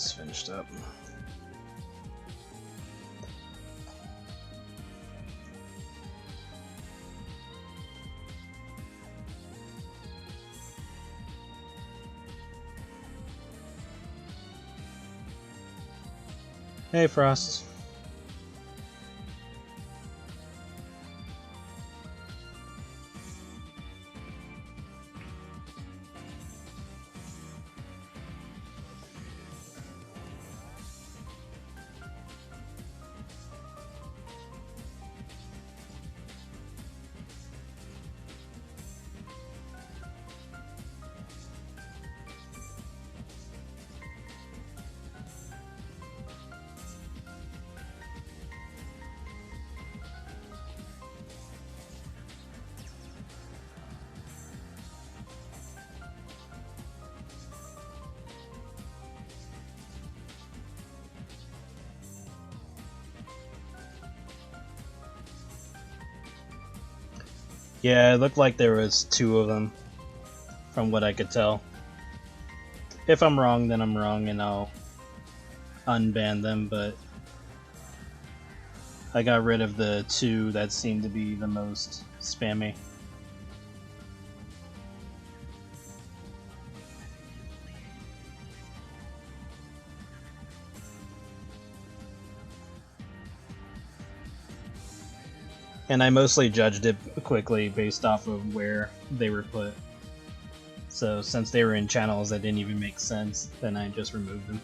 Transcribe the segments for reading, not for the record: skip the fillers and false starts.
Almost finished up. Hey, Frost. Yeah, it looked like there was 2 of them, from what I could tell. If I'm wrong, then I'm wrong, and I'll unban them, but I got rid of the 2 that seemed to be the most spammy. And I mostly judged it quickly based off of where they were put. So since they were in channels that didn't even make sense, then I just removed them.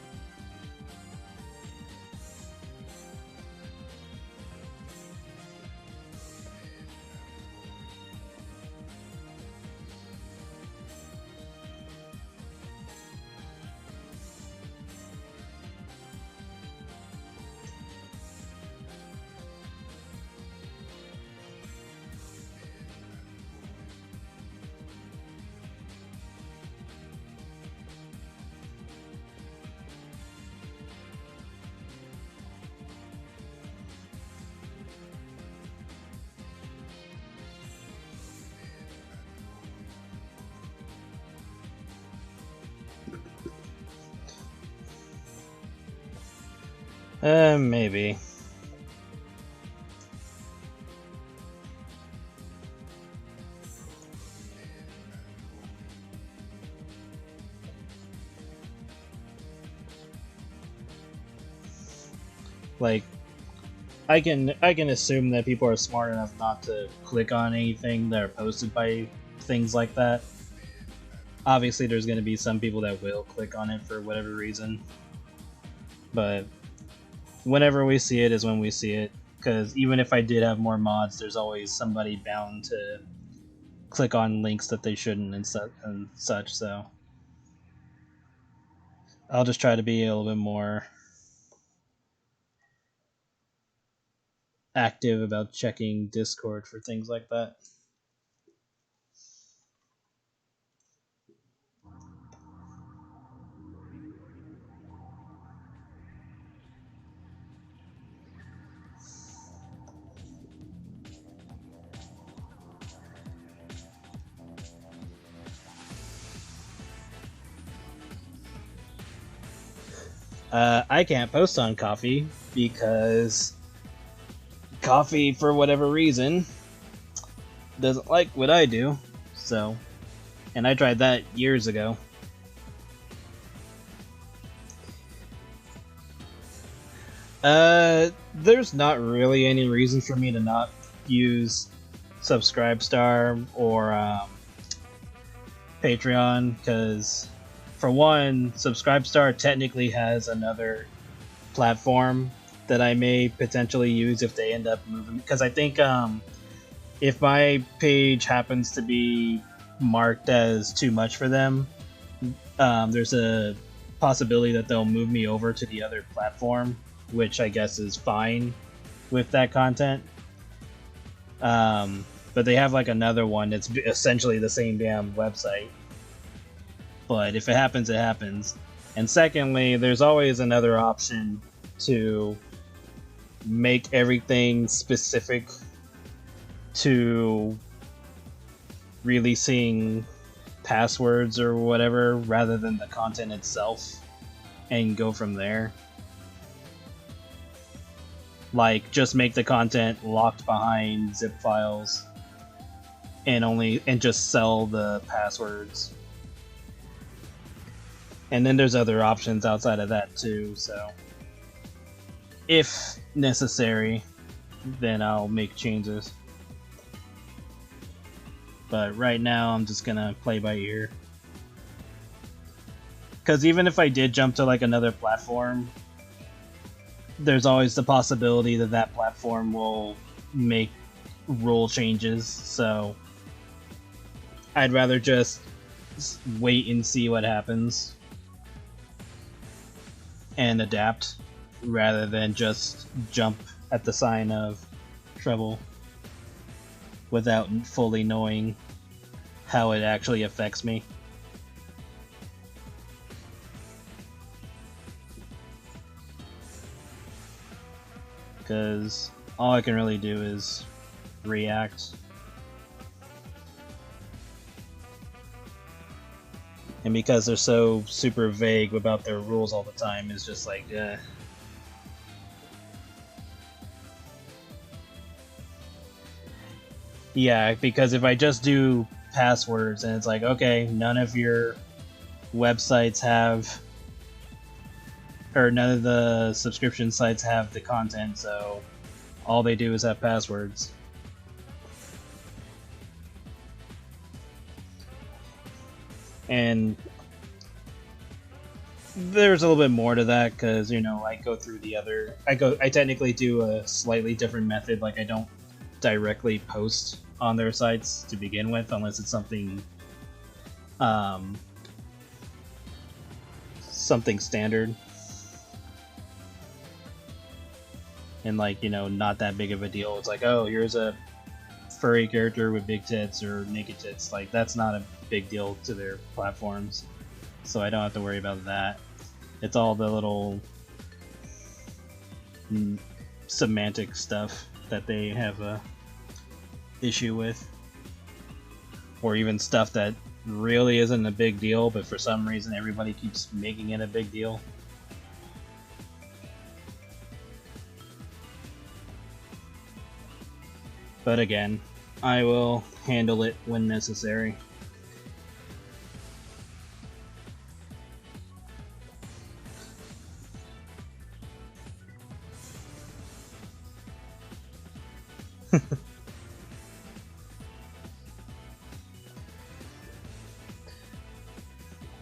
Maybe. Like, I can assume that people are smart enough not to click on anything that are posted by things like that. Obviously, there's going to be some people that will click on it for whatever reason, but whenever we see it is when we see it, because even if I did have more mods, there's always somebody bound to click on links that they shouldn't and such, so I'll just try to be a little bit more active about checking Discord for things like that. I can't post on Coffee because Coffee, for whatever reason, doesn't like what I do, so, and I tried that years ago. There's not really any reason for me to not use Subscribestar or Patreon, because for one, Subscribestar technically has another platform that I may potentially use if they end up moving, because I think if my page happens to be marked as too much for them, there's a possibility that they'll move me over to the other platform, which I guess is fine with that content. But they have like another one that's essentially the same damn website. But if it happens, it happens. And secondly, there's always another option to make everything specific to releasing passwords or whatever rather than the content itself. and go from there. Like, just make the content locked behind zip files and just sell the passwords. And then there's other options outside of that too, so if necessary, then I'll make changes. But right now I'm just gonna play by ear. Because even if I did jump to like another platform, there's always the possibility that that platform will make rule changes, so I'd rather just wait and see what happens and adapt rather than just jump at the sign of trouble without fully knowing how it actually affects me. Because all I can really do is react. And because they're so super vague about their rules all the time, it's just like, Yeah, because if I just do passwords and it's like, okay, none of your websites have, or none of the subscription sites have the content, so all they do is have passwords. And there's a little bit more to that because, you know, I go through the other, I technically do a slightly different method. Like, I don't directly post on their sites to begin with unless it's something something standard and, like, you know, not that big of a deal. It's like, oh, here's a furry character with big tits or naked tits. Like, that's not a big deal to their platforms, so I don't have to worry about that. It's all the little semantic stuff that they have a issue with, or even stuff that really isn't a big deal, but for some reason everybody keeps making it a big deal. But again, I will handle it when necessary.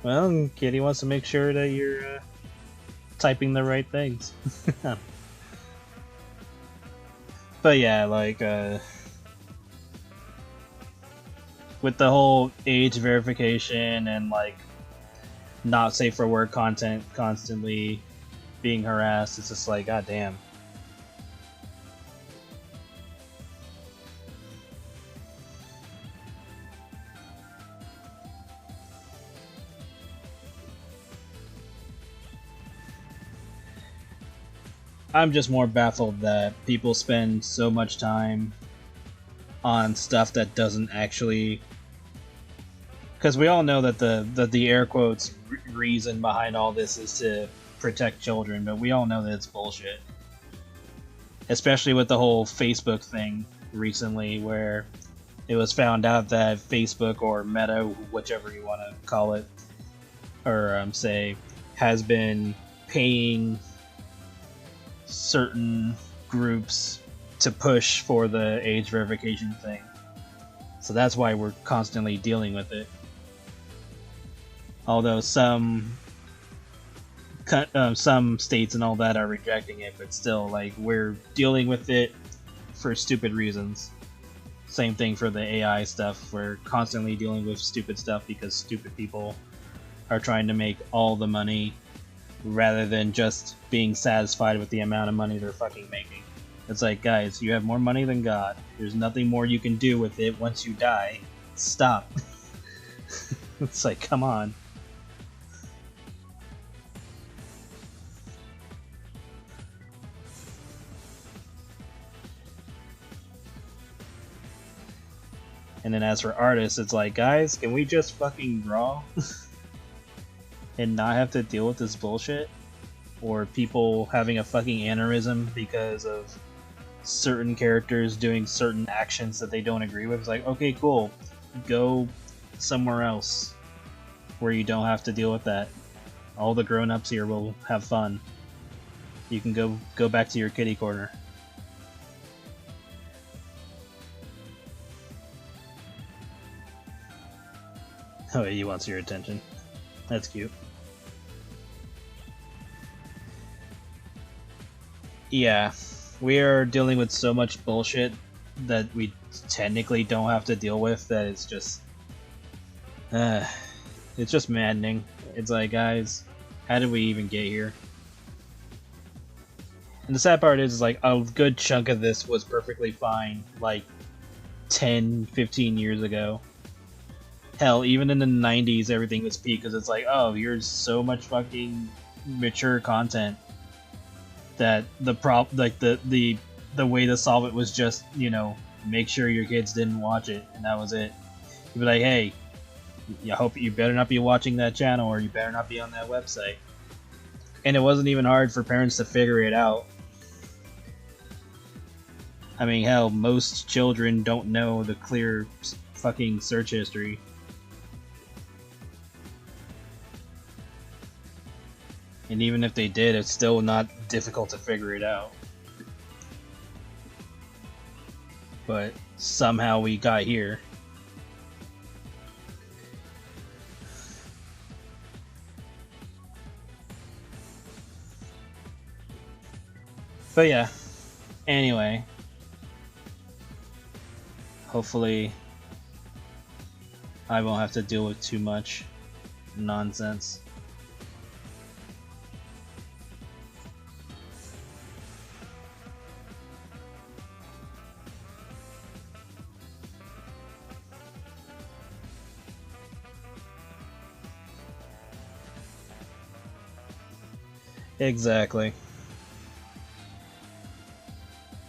Well, Kitty wants to make sure that you're typing the right things. But yeah, like, with the whole age verification and, like, not safe for work content constantly being harassed, it's just like, goddamn. I'm just more baffled that people spend so much time on stuff that doesn't actually, because we all know that the air quotes reason behind all this is to protect children, but we all know that it's bullshit. Especially with the whole Facebook thing recently, where it was found out that Facebook, or Meta, whichever you want to call it, or say, has been paying certain groups to push for the age verification thing. So that's why we're constantly dealing with it. Although some states and all that are rejecting it, but still, like, we're dealing with it for stupid reasons. Same thing for the AI stuff. We're constantly dealing with stupid stuff because stupid people are trying to make all the money rather than just being satisfied with the amount of money they're fucking making. It's like, guys, you have more money than God. There's nothing more you can do with it once you die. Stop. It's like, come on. And then as for artists, it's like, guys, can we just fucking draw? and not have to deal with this bullshit, or people having a fucking aneurysm because of certain characters doing certain actions that they don't agree with. It's like, okay, cool, go somewhere else where you don't have to deal with that. All the grown-ups here will have fun. You can go back to your kitty corner. Oh, he wants your attention. That's cute. Yeah, we are dealing with so much bullshit that we technically don't have to deal with that it's just maddening. It's like, guys, how did we even get here? And the sad part is like, a good chunk of this was perfectly fine like 10, 15 years ago. Hell, even in the 90s everything was peak because it's like, oh, here's so much fucking mature content that the way to solve it was just, you know, make sure your kids didn't watch it, and that was it. You'd be like, hey, I hope you better not be watching that channel, or you better not be on that website. And it wasn't even hard for parents to figure it out. I mean, hell, most children don't know the clear fucking search history. And even if they did, it's still not difficult to figure it out. But somehow we got here. But yeah, anyway. Hopefully I won't have to deal with too much nonsense. Exactly.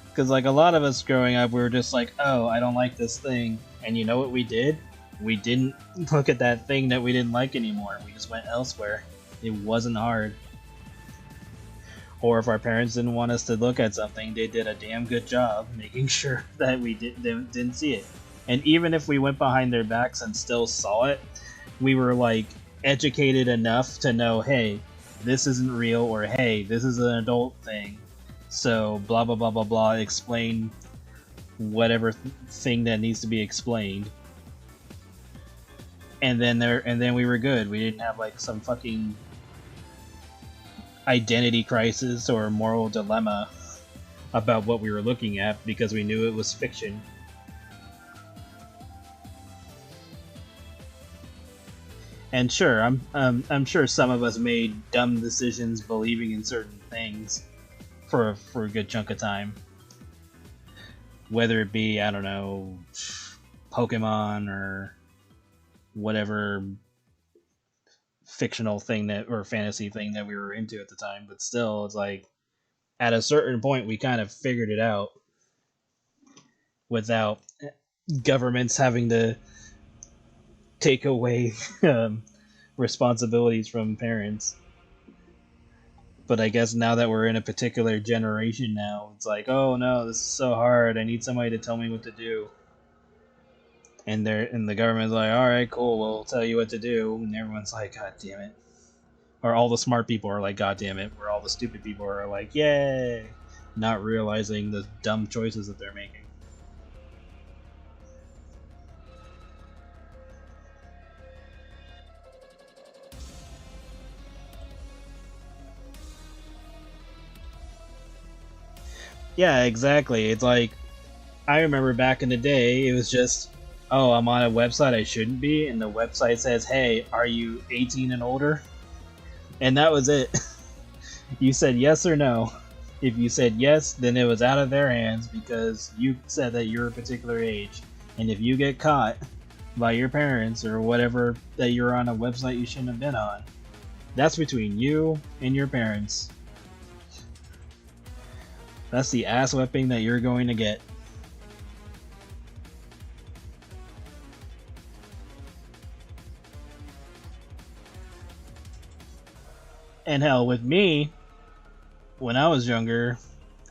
Because, like, a lot of us growing up, we were just like, oh, I don't like this thing. And you know what we did? We didn't look at that thing that we didn't like anymore. We just went elsewhere. It wasn't hard. Or if our parents didn't want us to look at something, they did a damn good job making sure that we didn't see it. And even if we went behind their backs and still saw it, we were, like, educated enough to know, hey, this isn't real, or hey, this is an adult thing. So blah blah blah blah blah, explain whatever thing that needs to be explained. And then we were good. We didn't have like some fucking identity crisis or moral dilemma about what we were looking at because we knew it was fiction. And sure, I'm sure some of us made dumb decisions believing in certain things for a good chunk of time. Whether it be, I don't know, Pokemon or whatever fictional thing that or fantasy thing that we were into at the time, but still, it's like at a certain point we kind of figured it out without governments having to take away responsibilities from parents. But I guess now that we're in a particular generation now, it's like, oh no, this is so hard. I need somebody to tell me what to do. And the government's like, all right, cool, we'll tell you what to do. And everyone's like, God damn it. Or all the smart people are like, God damn it. Where all the stupid people are like, yay, not realizing the dumb choices that they're making. Yeah, exactly. It's like, I remember back in the day, it was just, oh, I'm on a website I shouldn't be, and the website says, hey, are you 18 and older? And that was it. You said yes or no. If you said yes, then it was out of their hands because you said that you're a particular age. And if you get caught by your parents or whatever that you're on a website you shouldn't have been on, that's between you and your parents. That's the ass whipping that you're going to get. And hell, with me, when I was younger,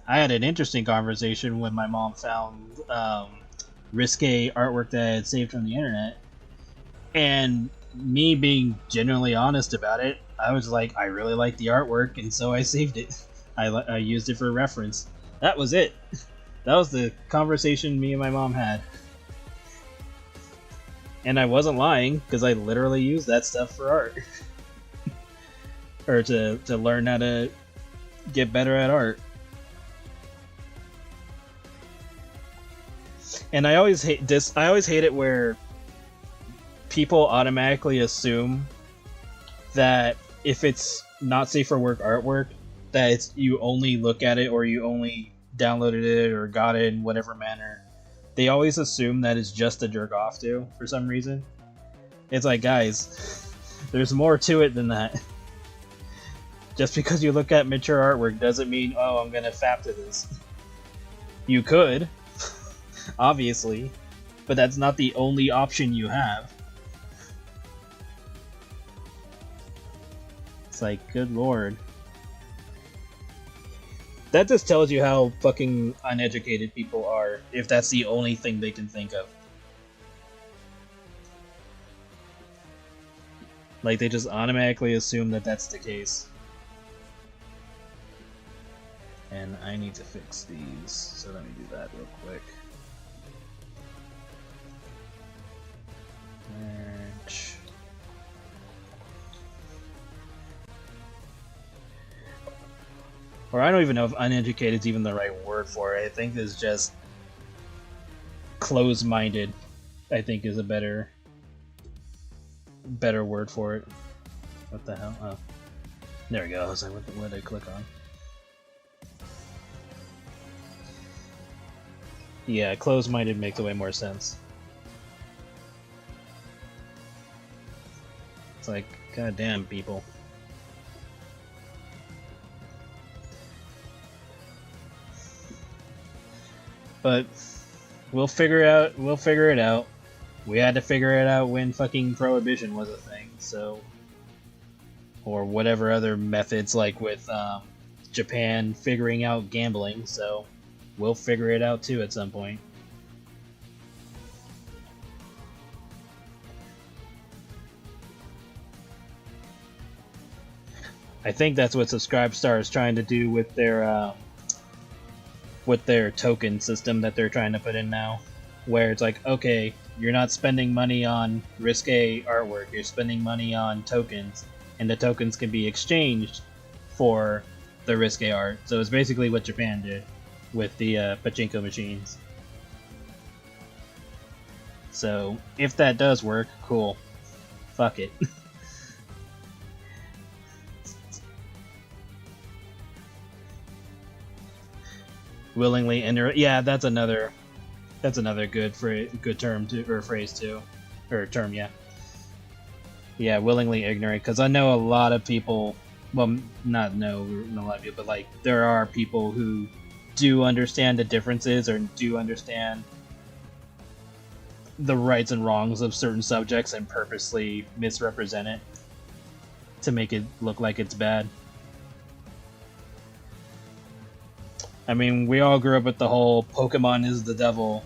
I had an interesting conversation when my mom found risque artwork that I had saved from the internet. And me being genuinely honest about it, I was like, I really like the artwork, and so I saved it. I used it for reference. That was it. That was the conversation me and my mom had. And I wasn't lying, because I literally used that stuff for art. Or to learn how to get better at art. And I always hate this. I always hate it where people automatically assume that if it's not safe for work artwork, that it's you only look at it or you only downloaded it or got it in whatever manner. They always assume that it's just a jerk off to for some reason. It's like, guys, there's more to it than that. Just because you look at mature artwork doesn't mean, oh, I'm gonna fap to this. You could, obviously, but that's not the only option you have. It's like, good lord. That just tells you how fucking uneducated people are, if that's the only thing they can think of. Like, they just automatically assume that that's the case. And I need to fix these, so let me do that real quick. Merge. Or I don't even know if uneducated is even the right word for it. I think it's just closed-minded, I think is a better word for it. What the hell? Oh. There we go. I was like, what did I click on? Yeah, closed-minded makes way more sense. It's like, goddamn people. But we'll figure it out. We had to figure it out when fucking prohibition was a thing, so, or whatever other methods, like with Japan figuring out gambling, so we'll figure it out too at some point. I think that's what Subscribestar is trying to do with their token system that they're trying to put in now, where it's like, okay, you're not spending money on risque artwork, you're spending money on tokens, and the tokens can be exchanged for the risque art. So it's basically what Japan did with the pachinko machines. So if that does work, cool. Fuck it. Willingly enter. Yeah, that's another good term to, or phrase too, or term. Yeah, willingly ignorant, because I know a lot of people. Well, not know a lot of people, but like there are people who do understand the differences or do understand the rights and wrongs of certain subjects and purposely misrepresent it to make it look like it's bad. I mean, we all grew up with the whole Pokemon is the devil,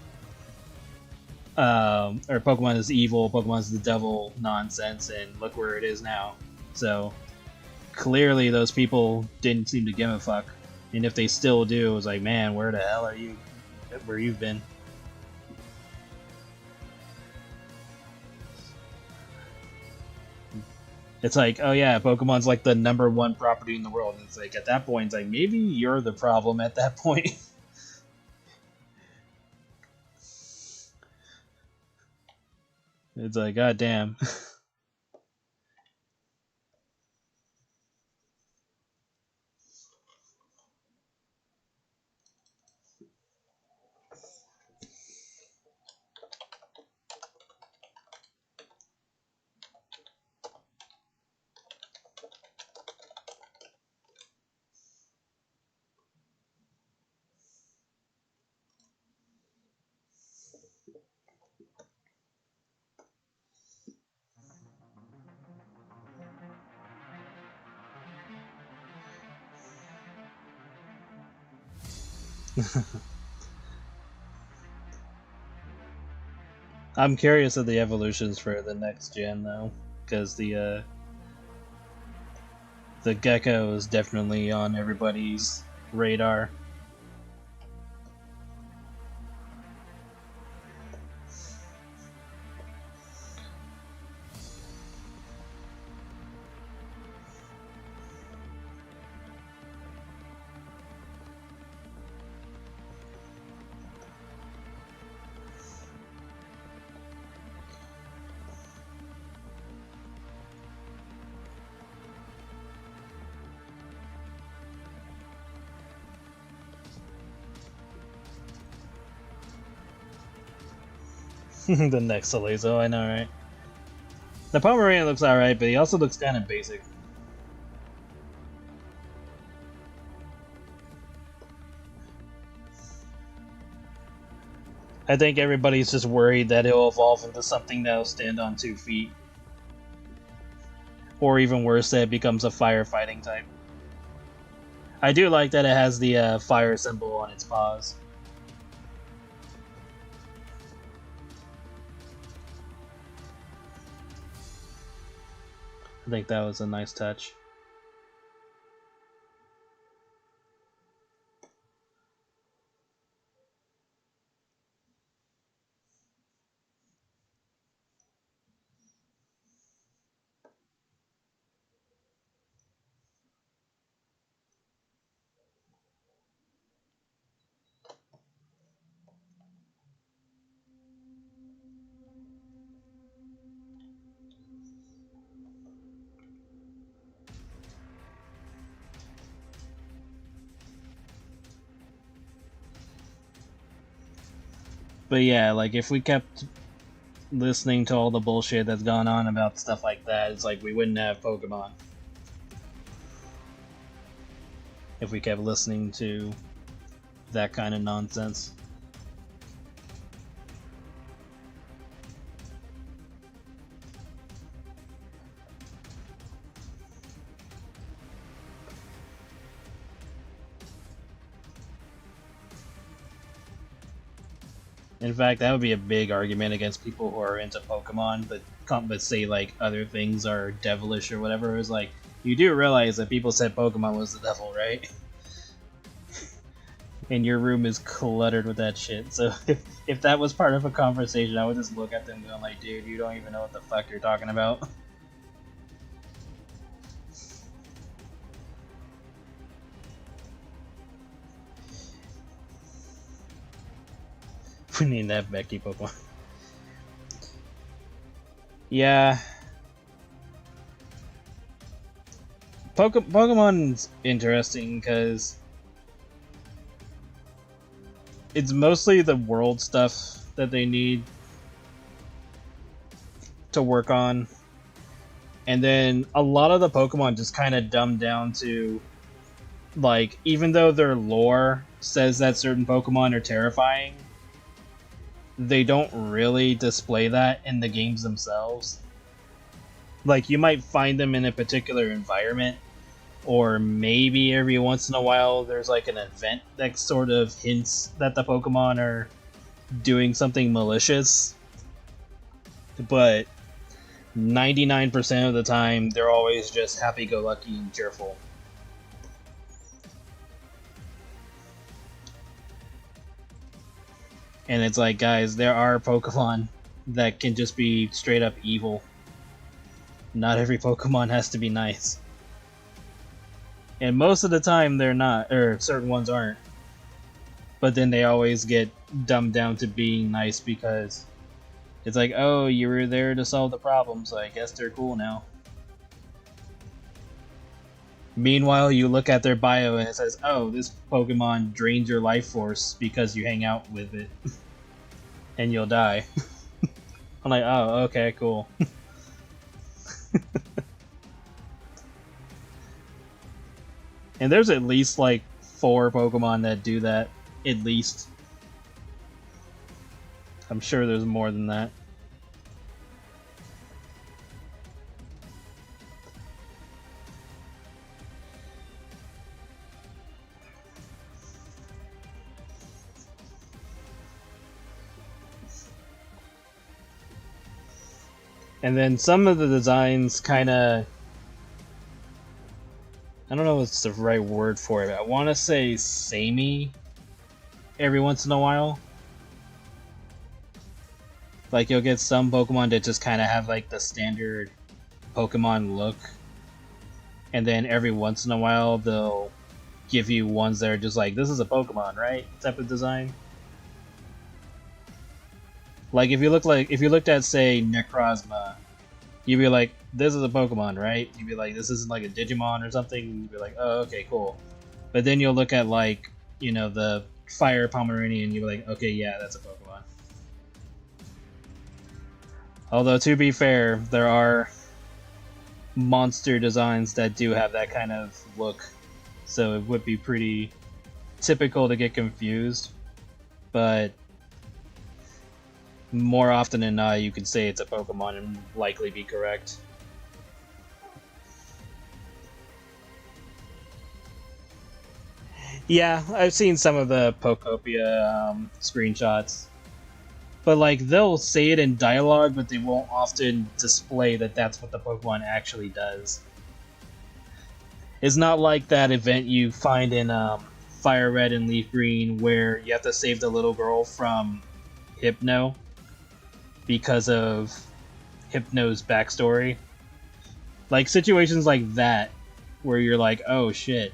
or Pokemon is evil, Pokemon is the devil nonsense, and look where it is now. So, clearly those people didn't seem to give a fuck. And if they still do, it's like, man, where the hell are you? Where you've been? It's like, oh yeah, Pokemon's like the #1 property in the world. And it's like, at that point, it's like, maybe you're the problem at that point. It's like, goddamn. I'm curious of the evolutions for the next gen though, because the gecko is definitely on everybody's radar. The next Salezo, I know, right? The Pomeranian looks alright, but he also looks kind of basic. I think everybody's just worried that he'll evolve into something that'll stand on 2 feet. Or even worse, that it becomes a firefighting type. I do like that it has the fire symbol on its paws. I think that was a nice touch. But yeah, like if we kept listening to all the bullshit that's gone on about stuff like that, it's like we wouldn't have Pokemon. If we kept listening to that kind of nonsense. In fact, that would be a big argument against people who are into Pokemon, but say like other things are devilish or whatever. It's like you do realize that people said Pokemon was the devil, right? And your room is cluttered with that shit. So if that was part of a conversation, I would just look at them going like, dude, you don't even know what the fuck you're talking about. We need that Becky Pokemon. Yeah. Pokemon's interesting because it's mostly the world stuff that they need to work on. And then a lot of the Pokemon just kind of dumbed down to, like, even though their lore says that certain Pokemon are terrifying, they don't really display that in the games themselves. Like, you might find them in a particular environment, or maybe every once in a while there's like an event that sort of hints that the Pokemon are doing something malicious. But 99% of the time, they're always just happy-go-lucky and cheerful. And it's like, guys, there are Pokemon that can just be straight up evil. Not every Pokemon has to be nice. And most of the time they're not, or certain ones aren't. But then they always get dumbed down to being nice because it's like, oh, you were there to solve the problem, so I guess they're cool now. Meanwhile, you look at their bio and it says, oh, this Pokemon drains your life force because you hang out with it. And you'll die. I'm like, oh, okay, cool. And there's at least like 4 Pokemon that do that. At least. I'm sure there's more than that. And then some of the designs kind of, I don't know what's the right word for it. I want to say samey every once in a while. Like you'll get some Pokemon that just kind of have like the standard Pokemon look, and then every once in a while they'll give you ones that are just like, this is a Pokemon, right? Type of design. Like if you looked at say Necrozma, you'd be like, this is a Pokemon, right? You'd be like, this isn't like a Digimon or something. You'd be like, oh, okay, cool. But then you'll look at like, you know, the Fire Pomeranian, you'd be like, okay, yeah, that's a Pokemon. Although to be fair, there are monster designs that do have that kind of look, so it would be pretty typical to get confused. But more often than not, you could say it's a Pokemon and likely be correct. Yeah, I've seen some of the Pokopia screenshots. But like, they'll say it in dialogue, but they won't often display that that's what the Pokemon actually does. It's not like that event you find in Fire Red and Leaf Green where you have to save the little girl from Hypno because of Hypno's backstory. Like, situations like that where you're like, oh shit.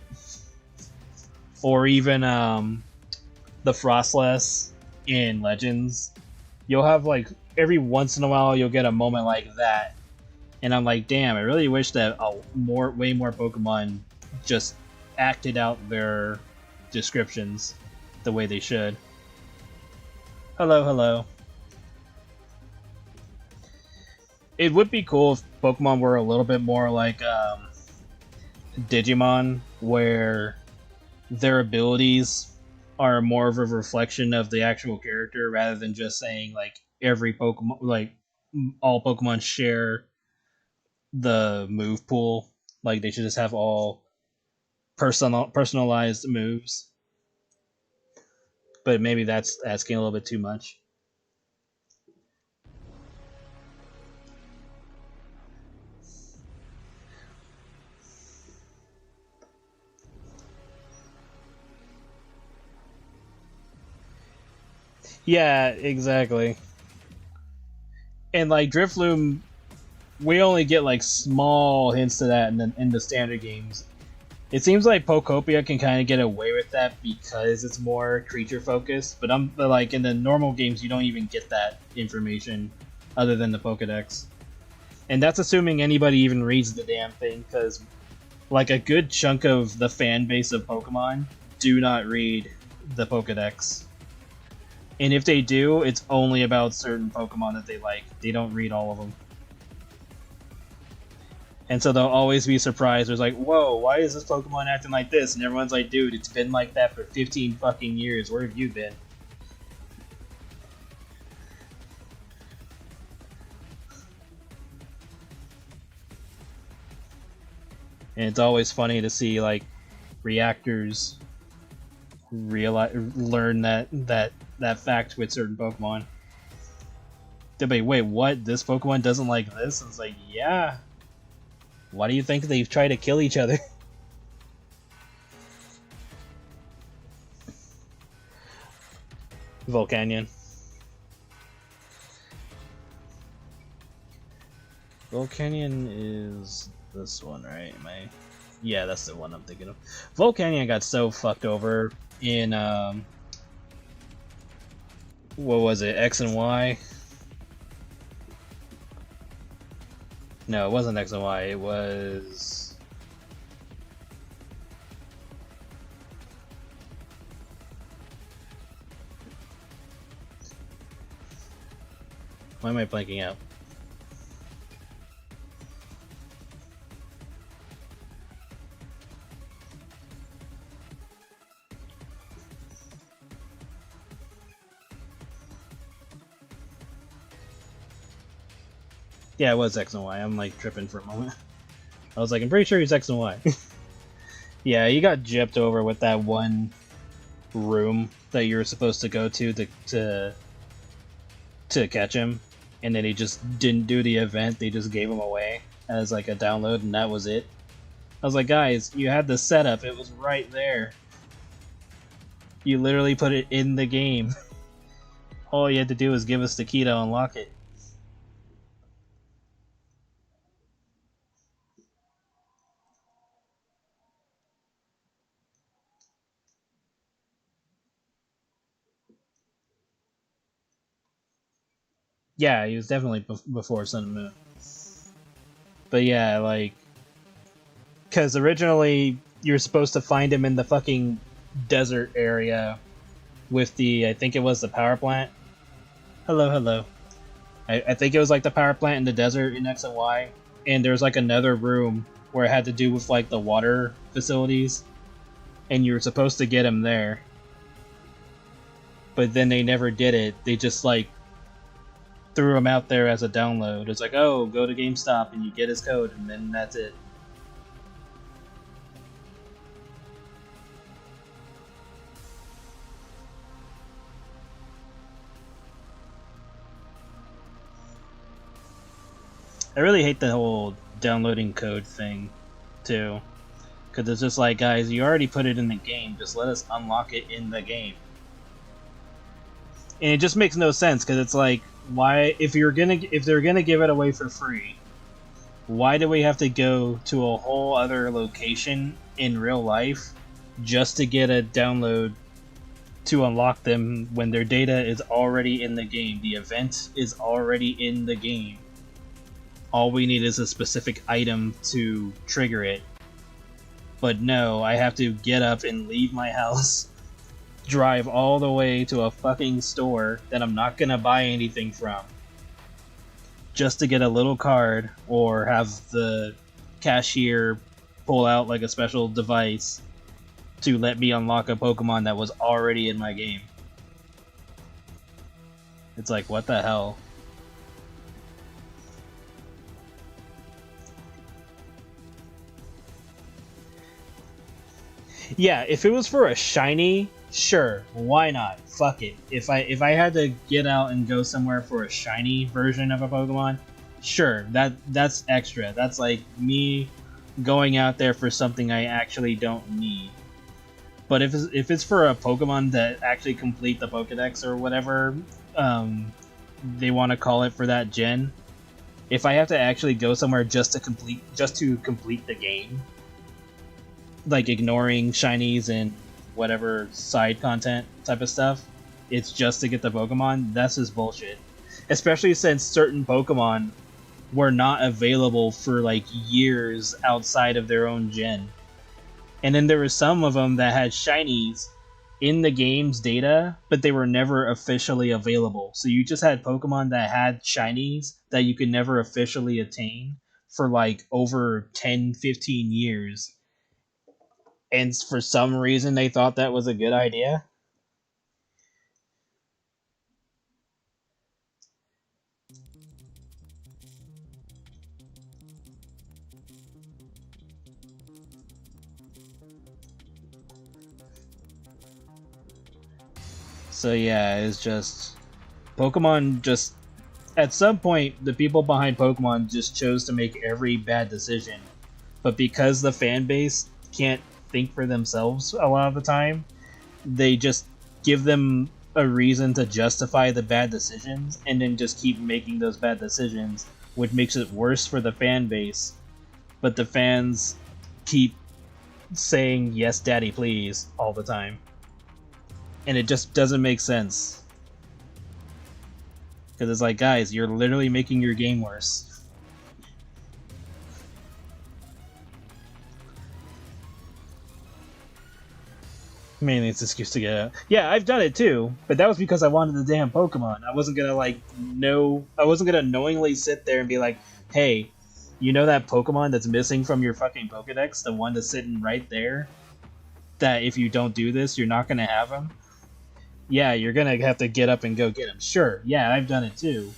Or even the Frostless in Legends. You'll have like, every once in a while you'll get a moment like that. And I'm like, damn, I really wish that way more Pokemon just acted out their descriptions the way they should. Hello, hello. It would be cool if Pokemon were a little bit more like Digimon, where their abilities are more of a reflection of the actual character rather than just saying like every Pokemon, like all Pokemon share the move pool. Like they should just have all personalized moves. But maybe that's asking a little bit too much. Yeah, exactly. And like Drifloon, we only get like small hints to that in the standard games. It seems like Pokopia can kind of get away with that because it's more creature focused. But like in the normal games, you don't even get that information other than the Pokedex. And that's assuming anybody even reads the damn thing, because like a good chunk of the fan base of Pokemon do not read the Pokedex. And if they do, it's only about certain Pokemon that they like. They don't read all of them. And so they'll always be surprised. There's like, whoa, why is this Pokemon acting like this? And everyone's like, dude, it's been like that for 15 fucking years. Where have you been? And it's always funny to see like reactors learn that fact with certain Pokemon. They'll be, wait, what? This Pokemon doesn't like this? And it's like, yeah. Why do you think they've tried to kill each other? Volcanion. Volcanion is this one, right? Yeah, that's the one I'm thinking of. Volcanion got so fucked over in what was it? X and Y? No, it wasn't X and Y. It was why am I blanking out? Yeah, it was X and Y. I'm like tripping for a moment. I was like, I'm pretty sure he's X and Y. Yeah, he got gypped over with that one room that you were supposed to go to catch him. and then they just didn't do the event. They just gave them away as like a download, and that was it. I was like, guys, you had the setup. It was right there. You literally put it in the game. All you had to do was give us the key to unlock it. Yeah, he was definitely before Sun and Moon. But yeah, like, because originally you're supposed to find him in the fucking desert area with the, I think it was the power plant. Hello, hello. I think it was like the power plant in the desert in X and Y, and there's like another room where it had to do with like the water facilities, and you were supposed to get him there. But then they never did it. They just like threw him out there as a download. It's like, oh, go to GameStop and you get his code, and then that's it. I really hate the whole downloading code thing, too. Because it's just like, guys, you already put it in the game, just let us unlock it in the game. And it just makes no sense, because it's like, why, if they're gonna give it away for free, why do we have to go to a whole other location in real life just to get a download to unlock them when their data is already in the game? The event is already in the game. All we need is a specific item to trigger it. But no, I have to get up and leave my house, drive all the way to a fucking store that I'm not gonna buy anything from, just to get a little card or have the cashier pull out like a special device to let me unlock a Pokemon that was already in my game. It's like, what the hell? Yeah, if it was for a shiny, sure, why not? Fuck it. If I had to get out and go somewhere for a shiny version of a Pokemon, sure, that's extra. That's like me going out there for something I actually don't need. But if it's for a Pokemon that actually complete the Pokedex or whatever they want to call it for that gen, if I have to actually go somewhere just to complete the game, like ignoring shinies and whatever side content type of stuff, it's just to get the Pokemon, that's just bullshit. Especially since certain Pokemon were not available for like years outside of their own gen. And then there were some of them that had shinies in the game's data, but they were never officially available. So you just had Pokemon that had shinies that you could never officially attain for like over 10, 15 years. And for some reason they thought that was a good idea. So yeah, it's just Pokemon just at some point the people behind Pokemon just chose to make every bad decision. But because the fan base can't think for themselves a lot of the time, they just give them a reason to justify the bad decisions and then just keep making those bad decisions, which makes it worse for the fan base. But the fans keep saying yes daddy please all the time. And it just doesn't make sense. Because it's like, guys, you're literally making your game worse. Man, it's an excuse to get out. Yeah, I've done it too, but that was because I wanted the damn Pokemon. I wasn't gonna knowingly sit there and be like, hey, you know that Pokemon that's missing from your fucking Pokedex? The one that's sitting right there? That if you don't do this, you're not gonna have him? Yeah, you're gonna have to get up and go get him. Sure, yeah, I've done it too.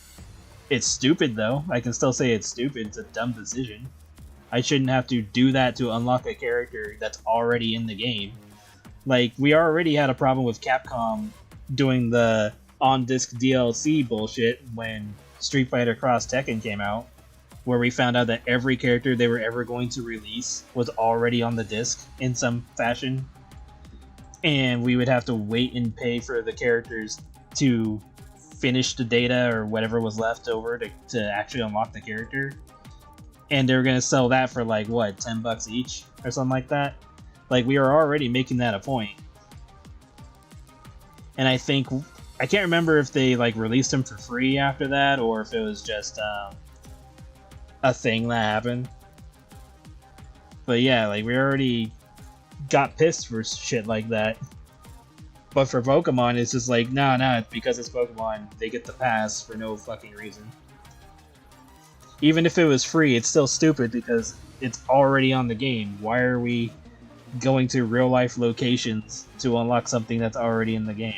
It's stupid though. I can still say it's stupid. It's a dumb decision. I shouldn't have to do that to unlock a character that's already in the game. Like, we already had a problem with Capcom doing the on-disc DLC bullshit when Street Fighter Cross Tekken came out, where we found out that every character they were ever going to release was already on the disc in some fashion, and we would have to wait and pay for the characters to finish the data or whatever was left over to actually unlock the character. And they were gonna sell that for like what, $10 each or something like that. Like, we were already making that a point. And I can't remember if they like released them for free after that, or if it was just a thing that happened. But yeah, like, we already got pissed for shit like that. But for Pokemon, it's just like, no, because it's Pokemon, they get the pass for no fucking reason. Even if it was free, it's still stupid because it's already on the game. Why are we going to real life locations to unlock something that's already in the game?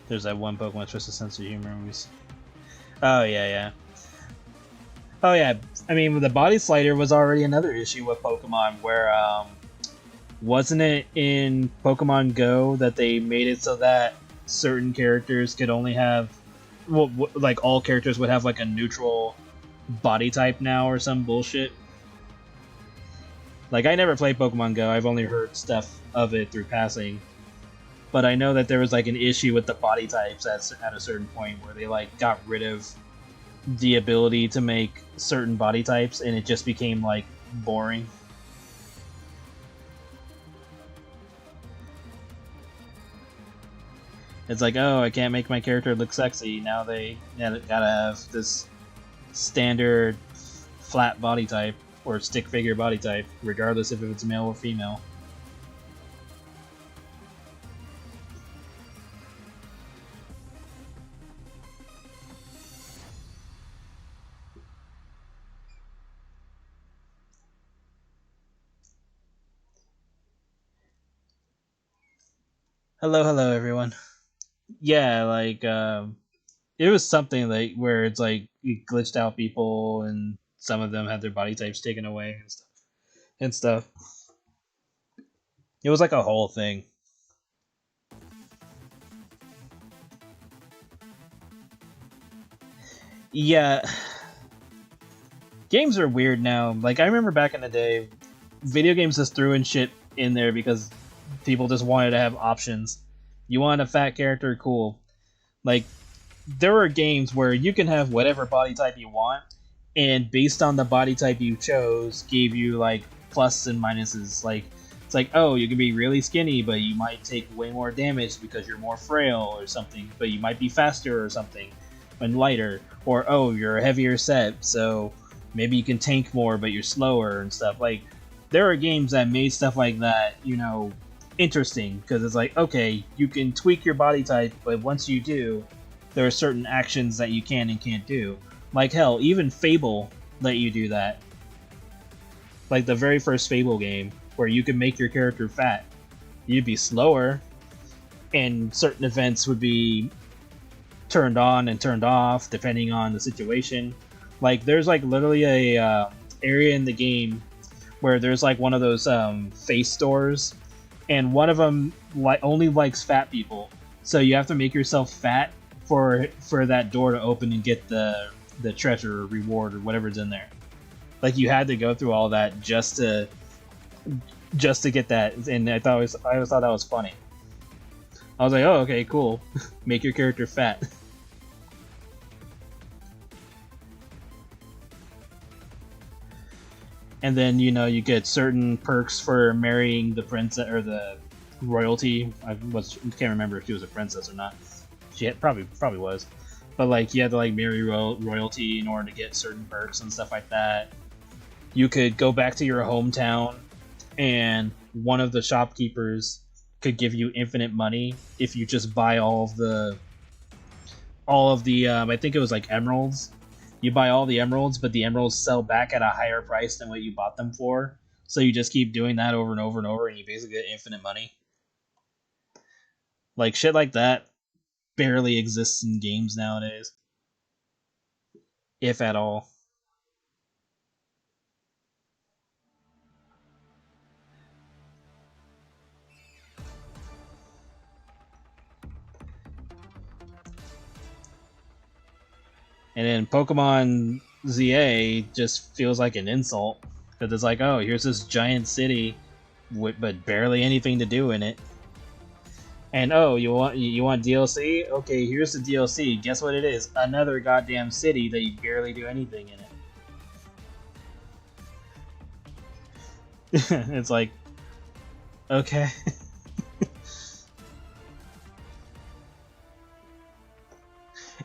There's that one Pokemon Twisted Sense of Humor movies. Oh yeah. Oh yeah, I mean, the body slider was already another issue with Pokemon, where wasn't it in Pokemon Go that they made it so that certain characters could only have, well, like all characters would have like a neutral body type now or some bullshit? Like, I never played Pokemon Go, I've only heard stuff of it through passing. But I know that there was like an issue with the body types at a certain point where they like got rid of the ability to make certain body types, and it just became like boring. It's like, oh, I can't make my character look sexy. Now they gotta have this standard flat body type or stick figure body type, regardless if it's male or female. Hello, everyone. Yeah, like, it was something like where it's like it glitched out people, and some of them had their body types taken away and stuff. It was like a whole thing. Yeah, games are weird now. Like, I remember back in the day, video games just threw in shit in there because people just wanted to have options. You want a fat character, cool. Like, there were games where you can have whatever body type you want, and based on the body type you chose, gave you like pluses and minuses. Like, it's like, oh, you can be really skinny, but you might take way more damage because you're more frail or something, but you might be faster or something and lighter. Or, oh, you're a heavier set, so maybe you can tank more, but you're slower and stuff. Like, there are games that made stuff like that, interesting, because it's like, okay, you can tweak your body type, but once you do, there are certain actions that you can and can't do. Like, hell, even Fable let you do that. Like the very first Fable game, where you could make your character fat. You'd be slower, and certain events would be turned on and turned off depending on the situation. Like, there's like literally a area in the game where there's like one of those face stores, and one of them only likes fat people. So you have to make yourself fat for that door to open and get the treasure or reward or whatever's in there. Like, you had to go through all that just to get that, and I always thought that was funny. I was like, oh, okay, cool. Make your character fat. And then, you get certain perks for marrying the princess or the royalty. I can't remember if she was a princess or not. She probably was. But like, you had to like marry royalty in order to get certain perks and stuff like that. You could go back to your hometown, and one of the shopkeepers could give you infinite money if you just buy all of the I think it was like emeralds. You buy all the emeralds, but the emeralds sell back at a higher price than what you bought them for. So you just keep doing that over and over and over, and you basically get infinite money. Like, shit like that. barely exists in games nowadays, if at all. And then Pokemon ZA just feels like an insult because it's like, oh, here's this giant city with but barely anything to do in it. And oh, you want DLC? Okay, here's the DLC. Guess what it is? Another goddamn city that you barely do anything in it. It's like, okay.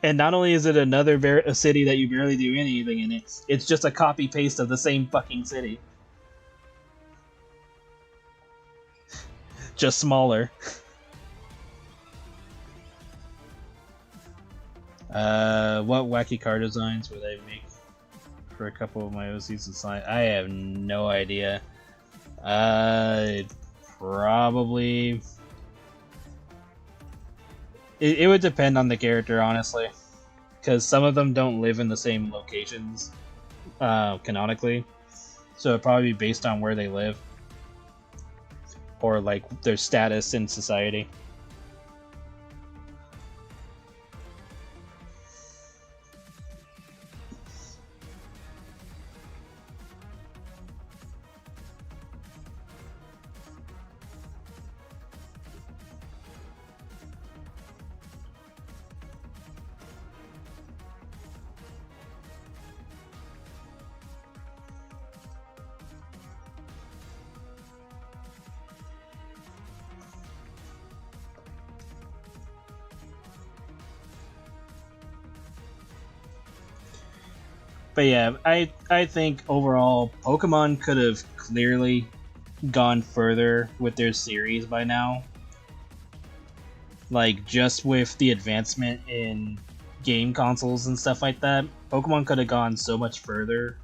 And not only is it another a city that you barely do anything in, it's just a copy paste of the same fucking city, just smaller. What wacky car designs would I make for a couple of my OCs to sign? I have no idea. Probably. It would depend on the character, honestly, because some of them don't live in the same locations, canonically. So it'd probably be based on where they live, or like their status in society. But yeah, I think overall Pokemon could have clearly gone further with their series by now. Like, just with the advancement in game consoles and stuff like that, Pokemon could have gone so much further.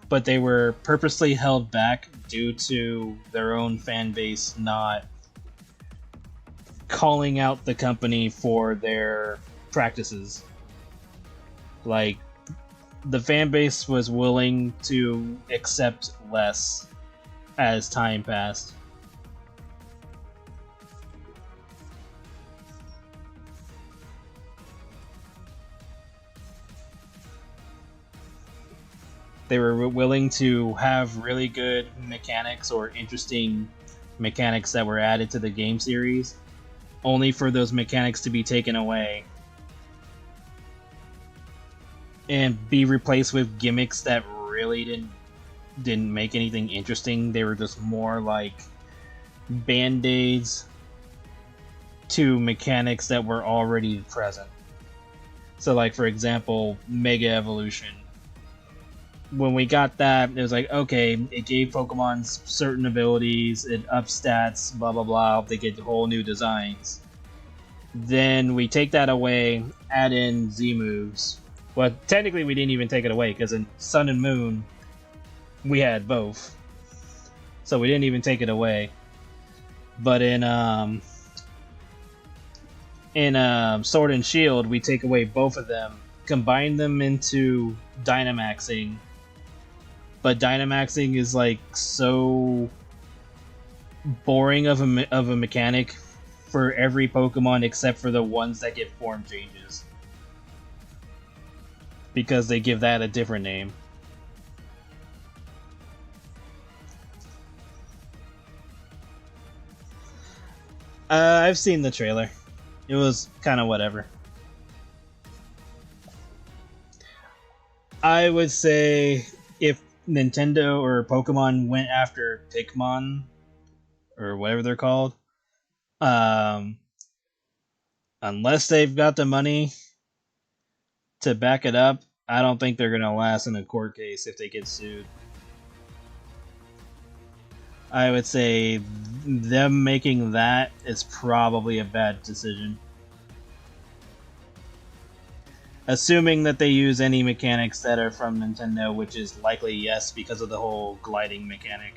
But they were purposely held back due to their own fan base not calling out the company for their practices. Like, the fan base was willing to accept less as time passed. They were willing to have really good mechanics or interesting mechanics that were added to the game series, only for those mechanics to be taken away and be replaced with gimmicks that really didn't make anything interesting. They were just more like band-aids to mechanics that were already present. So like, for example, Mega Evolution. When we got that, it was like, okay, it gave Pokemon certain abilities, it ups stats, blah blah blah, they get whole new designs. Then we take that away, add in Z moves. Well, technically we didn't even take it away, because in Sun and Moon, we had both. So we didn't even take it away. But in Sword and Shield, we take away both of them, combine them into Dynamaxing. But Dynamaxing is like so boring of a mechanic for every Pokemon except for the ones that get form changes, because they give that a different name. I've seen the trailer. It was kind of whatever. I would say if Nintendo or Pokemon went after Pikmin, or whatever they're called, unless they've got the money to back it up, I don't think they're gonna last in a court case if they get sued. I would say them making that is probably a bad decision. Assuming that they use any mechanics that are from Nintendo, which is likely yes because of the whole gliding mechanic.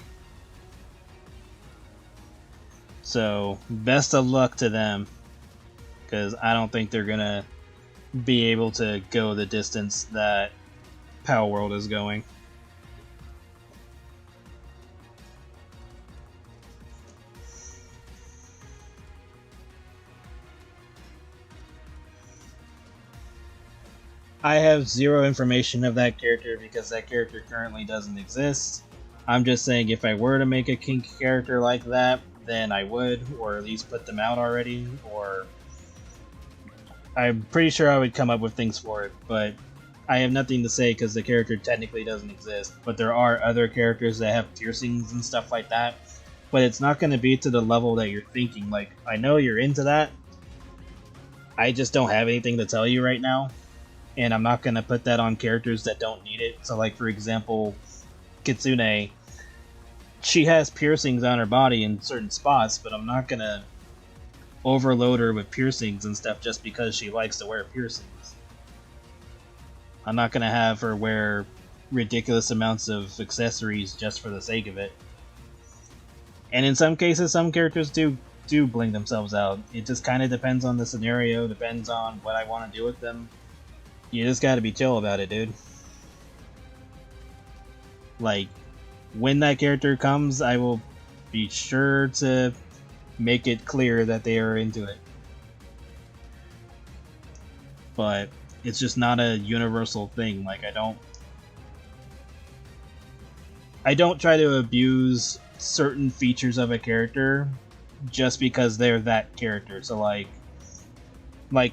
So, best of luck to them. because I don't think they're gonna be able to go the distance that Power World is going. I have zero information of that character because that character currently doesn't exist. I'm just saying if I were to make a kink character like that, then I would, or at least put them out already, or I'm pretty sure I would come up with things for it, but I have nothing to say because the character technically doesn't exist. But there are other characters that have piercings and stuff like that, but it's not going to be to the level that you're thinking. Like, I know you're into that, I just don't have anything to tell you right now, and I'm not going to put that on characters that don't need it. So like, for example, Kitsune, she has piercings on her body in certain spots, but I'm not going to overload her with piercings and stuff just because she likes to wear piercings. I'm not going to have her wear ridiculous amounts of accessories just for the sake of it. And in some cases, some characters do bling themselves out. It just kind of depends on the scenario, depends on what I want to do with them. You just gotta be chill about it, dude. Like, when that character comes, I will be sure to make it clear that they are into it. But it's just not a universal thing. Like, I don't try to abuse certain features of a character just because they're that character. So like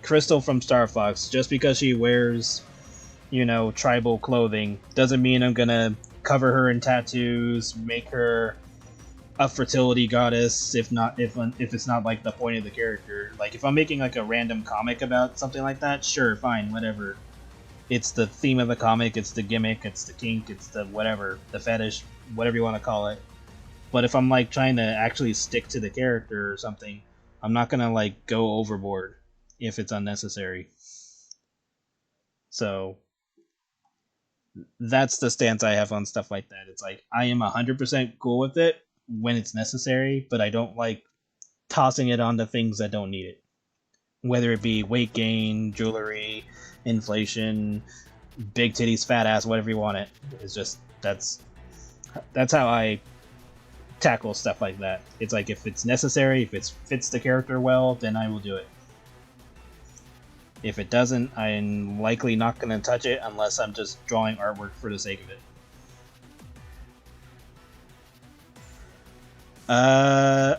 Crystal from Star Fox, just because she wears, you know, tribal clothing doesn't mean I'm gonna cover her in tattoos, make her a fertility goddess if it's not like the point of the character. Like, if I'm making like a random comic about something like that, sure, fine, whatever. It's the theme of the comic, it's the gimmick, it's the kink, it's the whatever, the fetish, whatever you want to call it. But if I'm like trying to actually stick to the character or something, I'm not gonna like go overboard if it's unnecessary. So that's the stance I have on stuff like that. It's like, I am 100% cool with it when it's necessary, but I don't like tossing it onto things that don't need it. Whether it be weight gain, jewelry, inflation, big titties, fat ass, whatever you want it. It's just, that's how I tackle stuff like that. It's like, if it's necessary, if it fits the character well, then I will do it. If it doesn't, I'm likely not going to touch it unless I'm just drawing artwork for the sake of it. I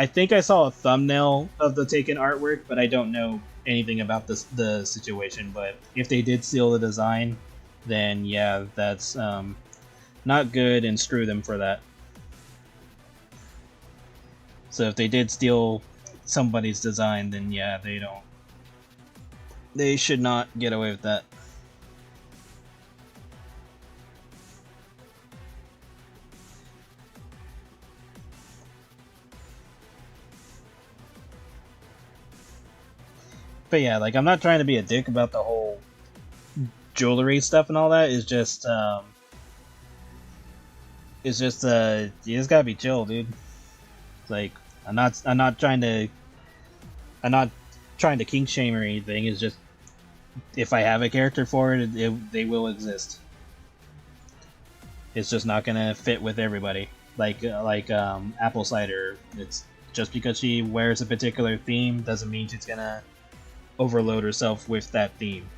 think I saw a thumbnail of the taken artwork, but I don't know anything about the situation. But if they did steal the design, then yeah, that's not good, and screw them for that. So if they did steal somebody's design, then yeah, they should not get away with that. But yeah, like, I'm not trying to be a dick about the whole jewelry stuff and all that. It's just you just gotta be chill, dude. Like, I'm not trying to kink shame or anything. It's just, if I have a character for it, they will exist. It's just not gonna fit with everybody. Like apple cider. It's just because she wears a particular theme doesn't mean she's gonna overload herself with that theme.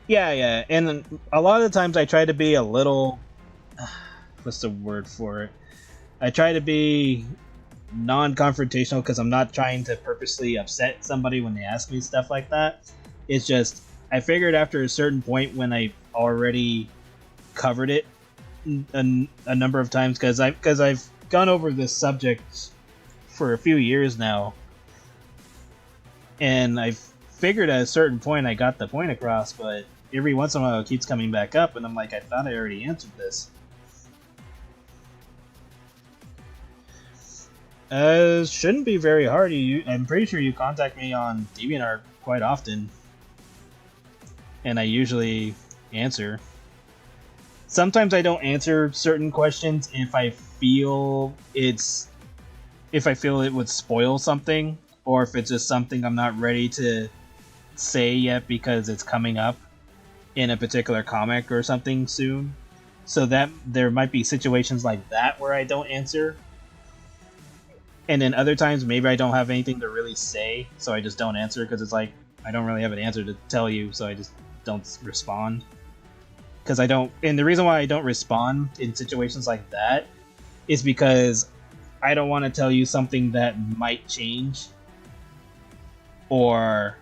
Yeah, and a lot of the times I try to be a little, what's the word for it? I try to be non-confrontational because I'm not trying to purposely upset somebody when they ask me stuff like that. It's just, I figured after a certain point when I already covered it a number of times, because I've gone over this subject for a few years now, and I've figured at a certain point I got the point across, but every once in a while it keeps coming back up, and I'm like, I thought I already answered this. Shouldn't be very hard. I'm pretty sure you contact me on DeviantArt quite often, and I usually answer. sometimes I don't answer certain questions if I feel it would spoil something, or if it's just something I'm not ready to say yet because it's coming up in a particular comic or something soon. So that there might be situations like that where I don't answer. And then other times maybe I don't have anything to really say, so I just don't answer because it's like I don't really have an answer to tell you, so I just don't respond. Because I don't, and the reason why I don't respond in situations like that is because I don't want to tell you something that might change or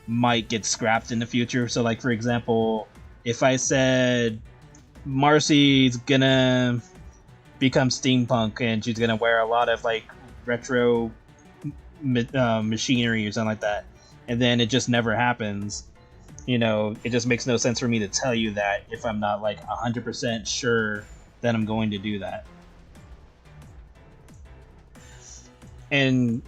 might get scrapped in the future. So, like, for example, if I said Marcy's gonna become steampunk and she's gonna wear a lot of like retro machinery or something like that, and then it just never happens, you know, it just makes no sense for me to tell you that if I'm not like 100% sure that I'm going to do that. And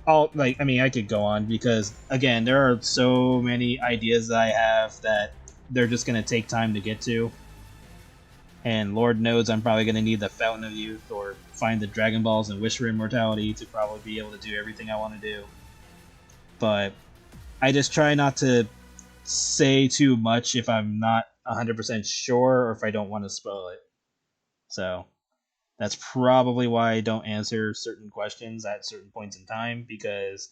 I could go on because again, there are so many ideas that I have that they're just gonna take time to get to. And Lord knows I'm probably going to need the Fountain of Youth or find the Dragon Balls and Wish for Immortality to probably be able to do everything I want to do. But I just try not to say too much if I'm not 100% sure or if I don't want to spoil it. So that's probably why I don't answer certain questions at certain points in time, because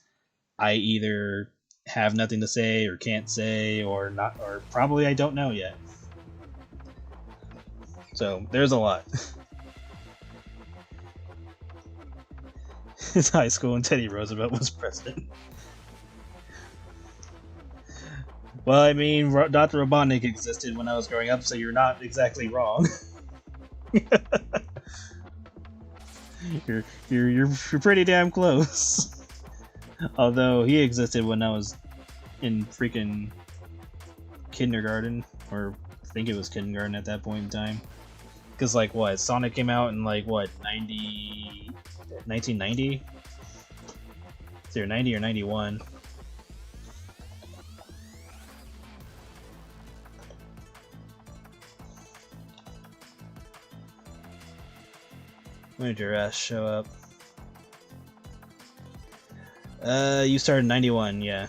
I either have nothing to say or can't say or not, or probably I don't know yet. So there's a lot. It's high school and Teddy Roosevelt was president. Well, I mean, Dr. Robotnik existed when I was growing up, so you're not exactly wrong. you're pretty damn close. Although he existed when I was in freaking kindergarten, or I think it was kindergarten at that point in time. Because, like, what? Sonic came out in, like, what, 1990? It's either 90 or 91. When did your ass show up? You started in 91, yeah.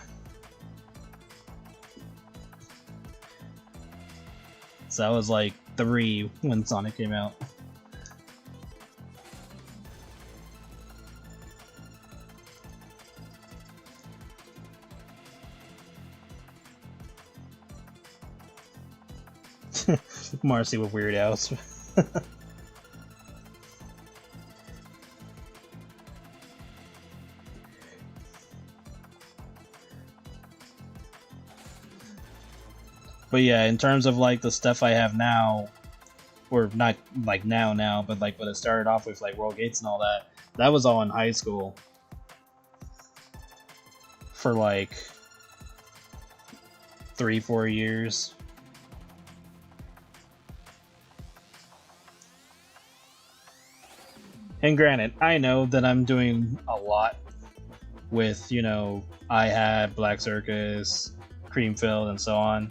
So I was, like, 3 when Sonic came out. Marcy with Weird Al's. But yeah, in terms of like the stuff I have now, or not like now, but like when it started off with like World Gates and all that, that was all in high school. For like 3-4 years. And granted, I know that I'm doing a lot with, you know, IHHAT, Black Circus, Creamfield, and so on.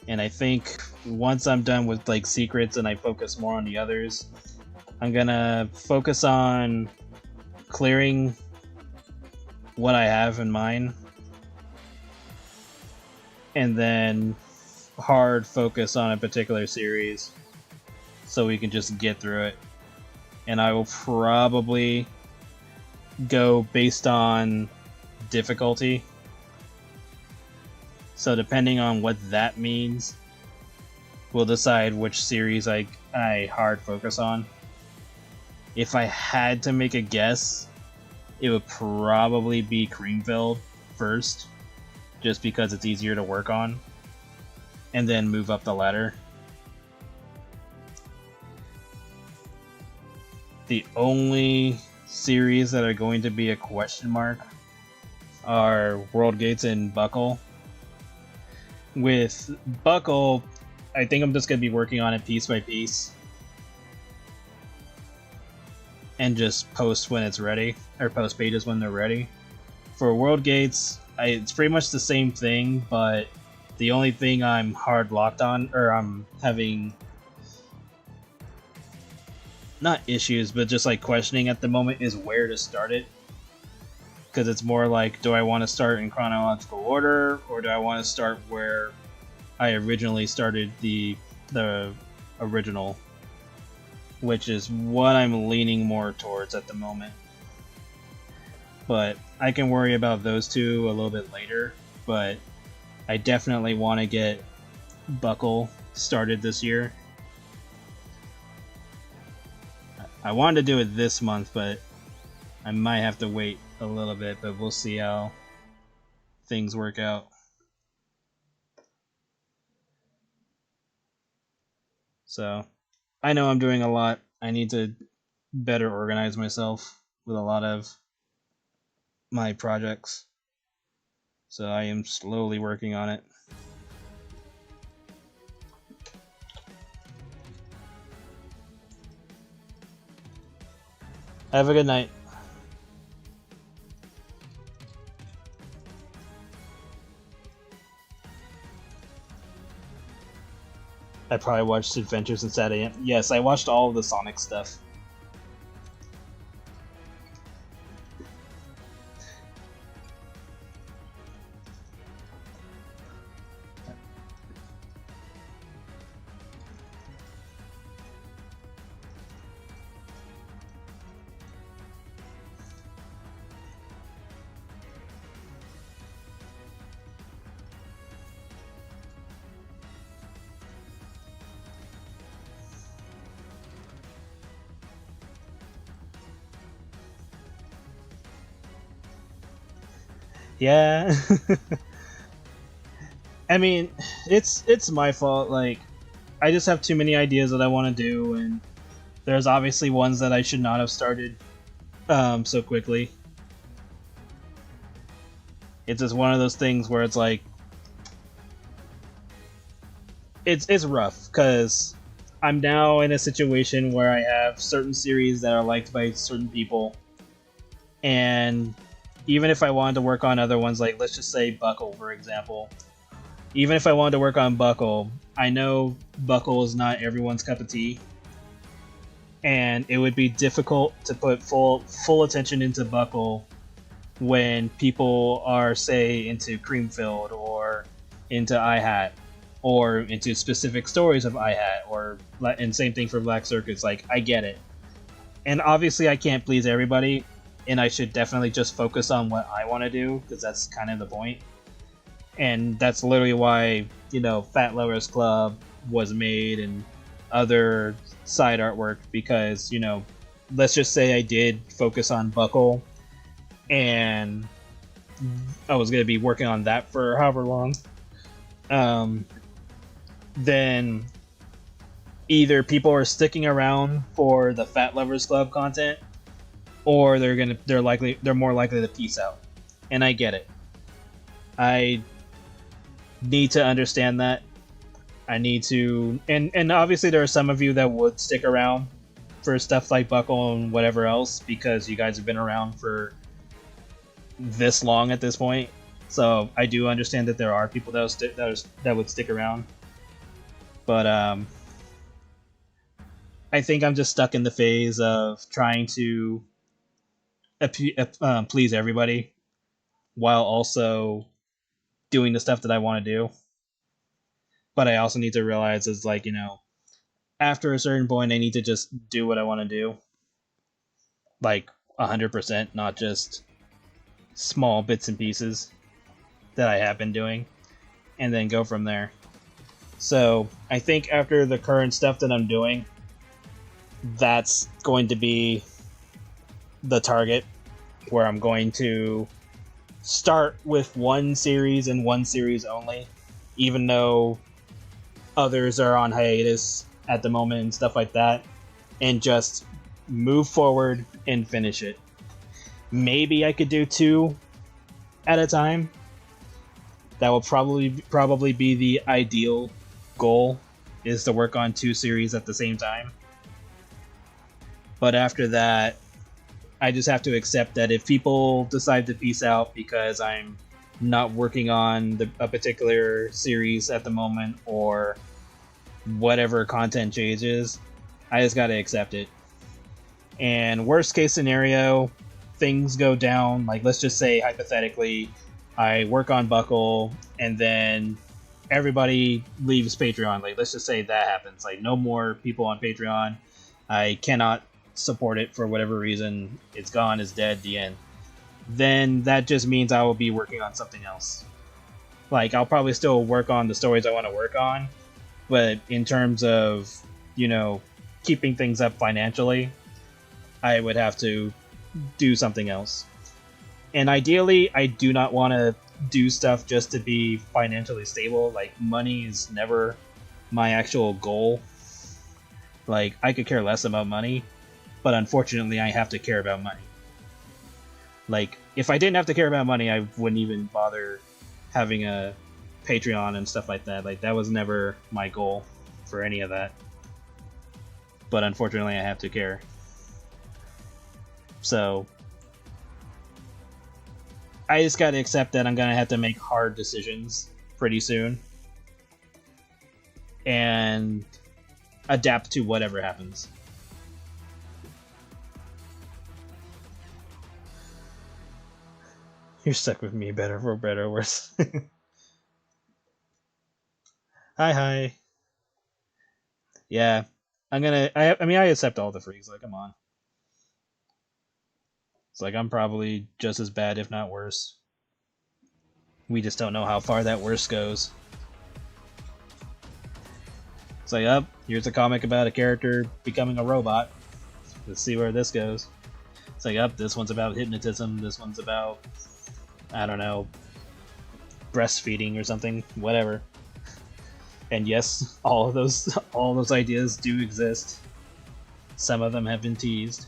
And I think once I'm done with like secrets and I focus more on the others, I'm gonna focus on clearing what I have in mind, and then hard focus on a particular series so we can just get through it. And I will probably go based on difficulty. So depending on what that means, we'll decide which series I hard focus on. If I had to make a guess, it would probably be Creamfield first, just because it's easier to work on, and then move up the ladder. The only series that are going to be a question mark are World Gates and Buckle. With Buckle, I think I'm just going to be working on it piece by piece and just post when it's ready, or post pages when they're ready. For World Gates, it's pretty much the same thing, but The only thing I'm hard locked on, or I'm having not issues, but just like questioning at the moment, is where to start it. Because it's more like, do I want to start in chronological order, or do I want to start where I originally started the original, which is what I'm leaning more towards at the moment. But I can worry about those two a little bit later, but I definitely want to get Buckle started this year. I wanted to do it this month, but I might have to wait a little bit, but we'll see how things work out. So, I know I'm doing a lot. I need to better organize myself with a lot of my projects. So I am slowly working on it. Have a good night. I probably watched Adventures in Sad AM. Yes, I watched all of the Sonic stuff. Yeah. I mean, it's my fault. Like, I just have too many ideas that I want to do, and there's obviously ones that I should not have started so quickly. It's just one of those things where it's like, it's rough because I'm now in a situation where I have certain series that are liked by certain people, and even if I wanted to work on other ones, like let's just say Buckle, for example, even if I wanted to work on Buckle, I know Buckle is not everyone's cup of tea, and it would be difficult to put full attention into Buckle when people are, say, into Creamfield or into IHAT or into specific stories of IHAT, or and same thing for Black Circus. Like, I get it, and obviously I can't please everybody, and I should definitely just focus on what I want to do, because that's kind of the point. And that's literally why, you know, Fat Lovers Club was made and other side artwork, because, you know, let's just say I did focus on Buckle and I was going to be working on that for however long, then either people are sticking around for the Fat Lovers Club content, or they're more likely to peace out. And I get it. I need to understand that. I need to, and obviously there are some of you that would stick around for stuff like Buckle and whatever else, because you guys have been around for this long at this point. So I do understand that there are people that would stick around. But I think I'm just stuck in the phase of trying to please everybody while also doing the stuff that I want to do. But I also need to realize, is like, you know, after a certain point, I need to just do what I want to do, like 100%, not just small bits and pieces that I have been doing, and then go from there. So I think after the current stuff that I'm doing, that's going to be the target, where I'm going to start with one series and one series only, even though others are on hiatus at the moment and stuff like that, and just move forward and finish it. Maybe I could do 2 at a time. That will probably be the ideal goal, is to work on 2 series at the same time. But after that, I just have to accept that if people decide to peace out because I'm not working on a particular series at the moment, or whatever content changes, I just gotta accept it. And worst case scenario, things go down. Like, let's just say, hypothetically, I work on Buckle, and then everybody leaves Patreon. Like, let's just say that happens. Like, no more people on Patreon. I cannot support it for whatever reason. It's gone, it's dead, the end. Then that just means I will be working on something else. Like, I'll probably still work on the stories I want to work on, but in terms of, keeping things up financially, I would have to do something else. And ideally, I do not want to do stuff just to be financially stable. Like, money is never my actual goal. Like, I could care less about money, but unfortunately, I have to care about money. Like, if I didn't have to care about money, I wouldn't even bother having a Patreon and stuff like that. Like, that was never my goal for any of that. But unfortunately, I have to care. So, I just gotta accept that I'm gonna have to make hard decisions pretty soon. And adapt to whatever happens. You're stuck with me, better for better or worse. Hi. Yeah. I accept all the freaks, like, come on. It's like, I'm probably just as bad, if not worse. We just don't know how far that worse goes. It's like, here's a comic about a character becoming a robot. Let's see where this goes. It's like, this one's about hypnotism, this one's about, I don't know, breastfeeding or something, whatever. And yes, all of those ideas do exist. Some of them have been teased.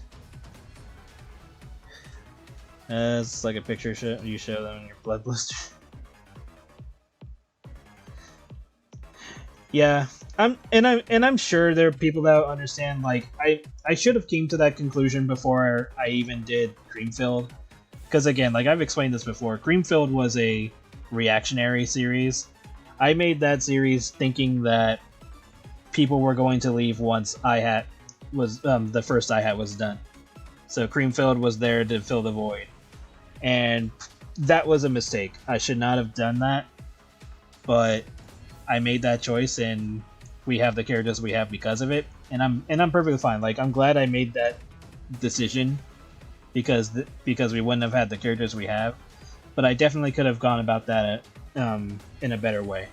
It's like a picture you show them in your blood blister. Yeah, I'm sure there are people that understand. Like, I should have came to that conclusion before I even did Creamfield, because again, like I've explained this before, Creamfield was a reactionary series. I made that series thinking that people were going to leave once IHAT was the first IHAT was done. So Creamfield was there to fill the void, and that was a mistake. I should not have done that, but I made that choice, and we have the characters we have because of it, and I'm perfectly fine. Like, I'm glad I made that decision because we wouldn't have had the characters we have, but I definitely could have gone about that in a better way.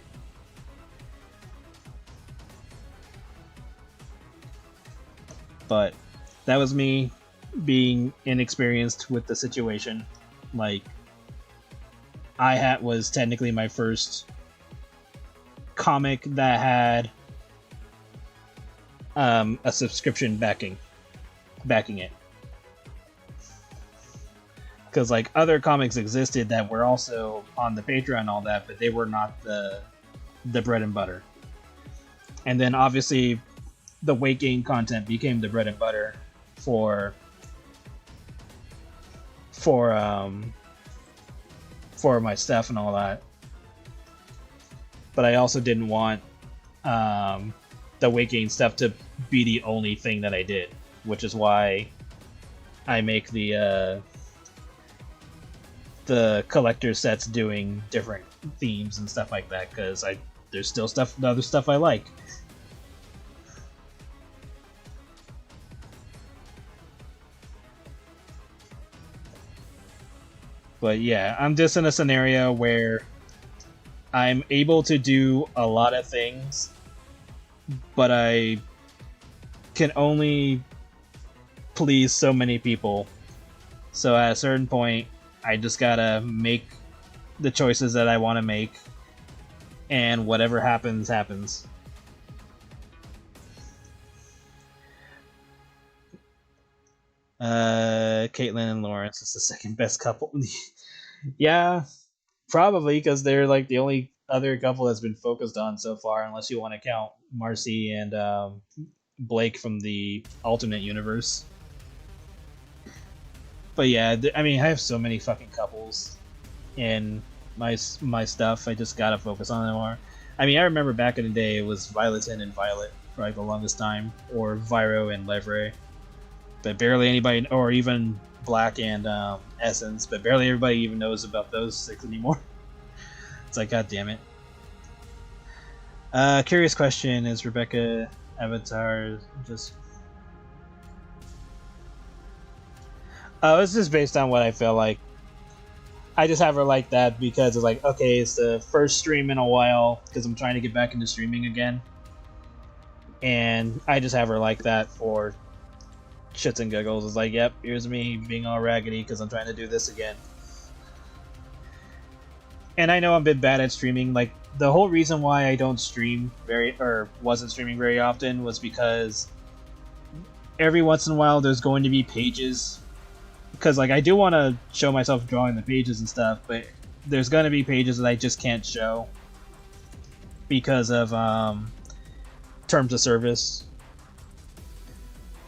But that was me being inexperienced with the situation. Like, IHAT was technically my first comic that had a subscription backing it, because like other comics existed that were also on the Patreon and all that, but they were not the bread and butter. And then obviously the weight gain content became the bread and butter for my stuff and all that. But I also didn't want the weight gain stuff to be the only thing that I did, which is why I make the collector sets doing different themes and stuff like that, because there's still other stuff I like. But yeah, I'm just in a scenario where I'm able to do a lot of things, but I can only please so many people. So at a certain point, I just gotta make the choices that I want to make, and whatever happens, happens. Caitlin and Lawrence is the second best couple. Yeah, probably, because they're like the only other couple that's been focused on so far, unless you want to count Marcy and Blake from the alternate universe. But yeah, I mean, I have so many fucking couples in my stuff. I just gotta focus on it more. I mean, I remember back in the day it was Violeton and Violet for like the longest time, or Viro and Levray, but barely anybody, or even Black and Essence, but barely everybody even knows about those 6 anymore. It's like, god damn it. Curious question: is Rebecca Avatar just? Oh, it's just based on what I feel like. I just have her like that because it's like, okay, it's the first stream in a while because I'm trying to get back into streaming again, and I just have her like that for shits and giggles. It's like, yep, here's me being all raggedy because I'm trying to do this again. And I know I'm a bit bad at streaming. Like, the whole reason why I don't stream wasn't streaming very often was because every once in a while there's going to be pages. Because, like, I do want to show myself drawing the pages and stuff, but there's going to be pages that I just can't show because of terms of service.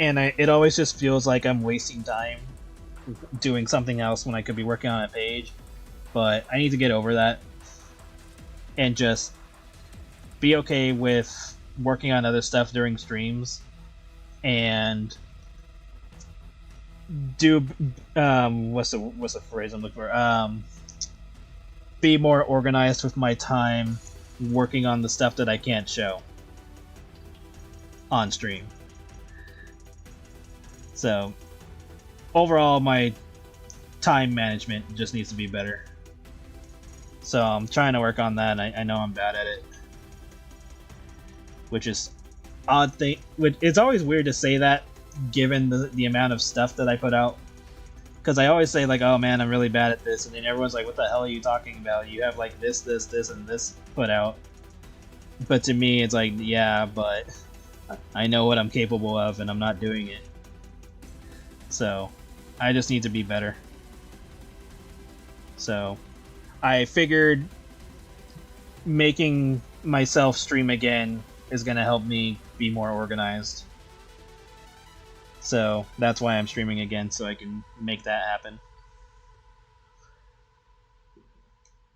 And it always just feels like I'm wasting time doing something else when I could be working on a page. But I need to get over that and just be okay with working on other stuff during streams and do what's the phrase I'm looking for? Be more organized with my time working on the stuff that I can't show on stream. So overall, my time management just needs to be better. So I'm trying to work on that, and I know I'm bad at it. Which is odd thing. It's always weird to say that, given the amount of stuff that I put out. Because I always say, like, oh man, I'm really bad at this, and then everyone's like, what the hell are you talking about? You have, like, this, and this put out. But to me, it's like, yeah, but I know what I'm capable of, and I'm not doing it. So, I just need to be better. So, I figured making myself stream again is going to help me be more organized. So that's why I'm streaming again, so I can make that happen.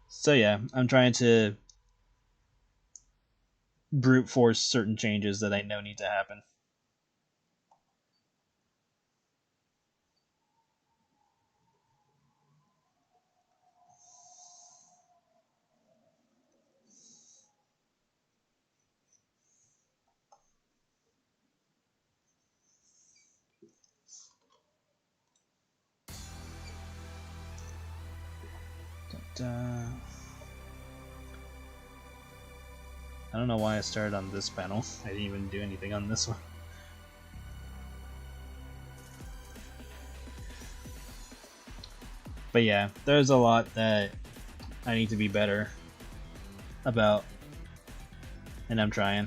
So yeah, I'm trying to brute force certain changes that I know need to happen. I don't know why I started on this panel. I didn't even do anything on this one. But yeah, there's a lot that I need to be better about, and I'm trying.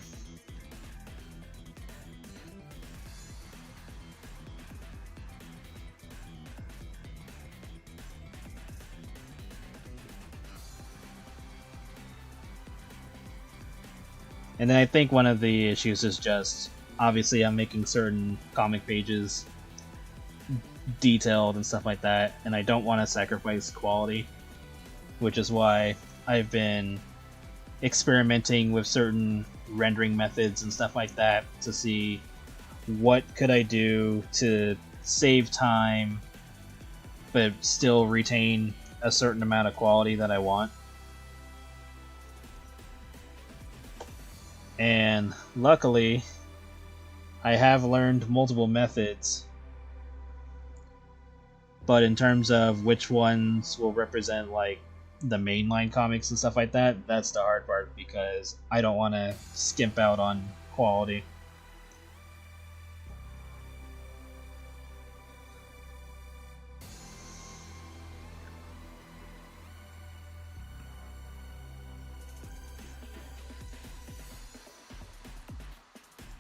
And then I think one of the issues is just, obviously I'm making certain comic pages detailed and stuff like that, and I don't want to sacrifice quality, which is why I've been experimenting with certain rendering methods and stuff like that to see what could I do to save time but still retain a certain amount of quality that I want. And luckily, I have learned multiple methods, but in terms of which ones will represent like the mainline comics and stuff like that, that's the hard part because I don't want to skimp out on quality.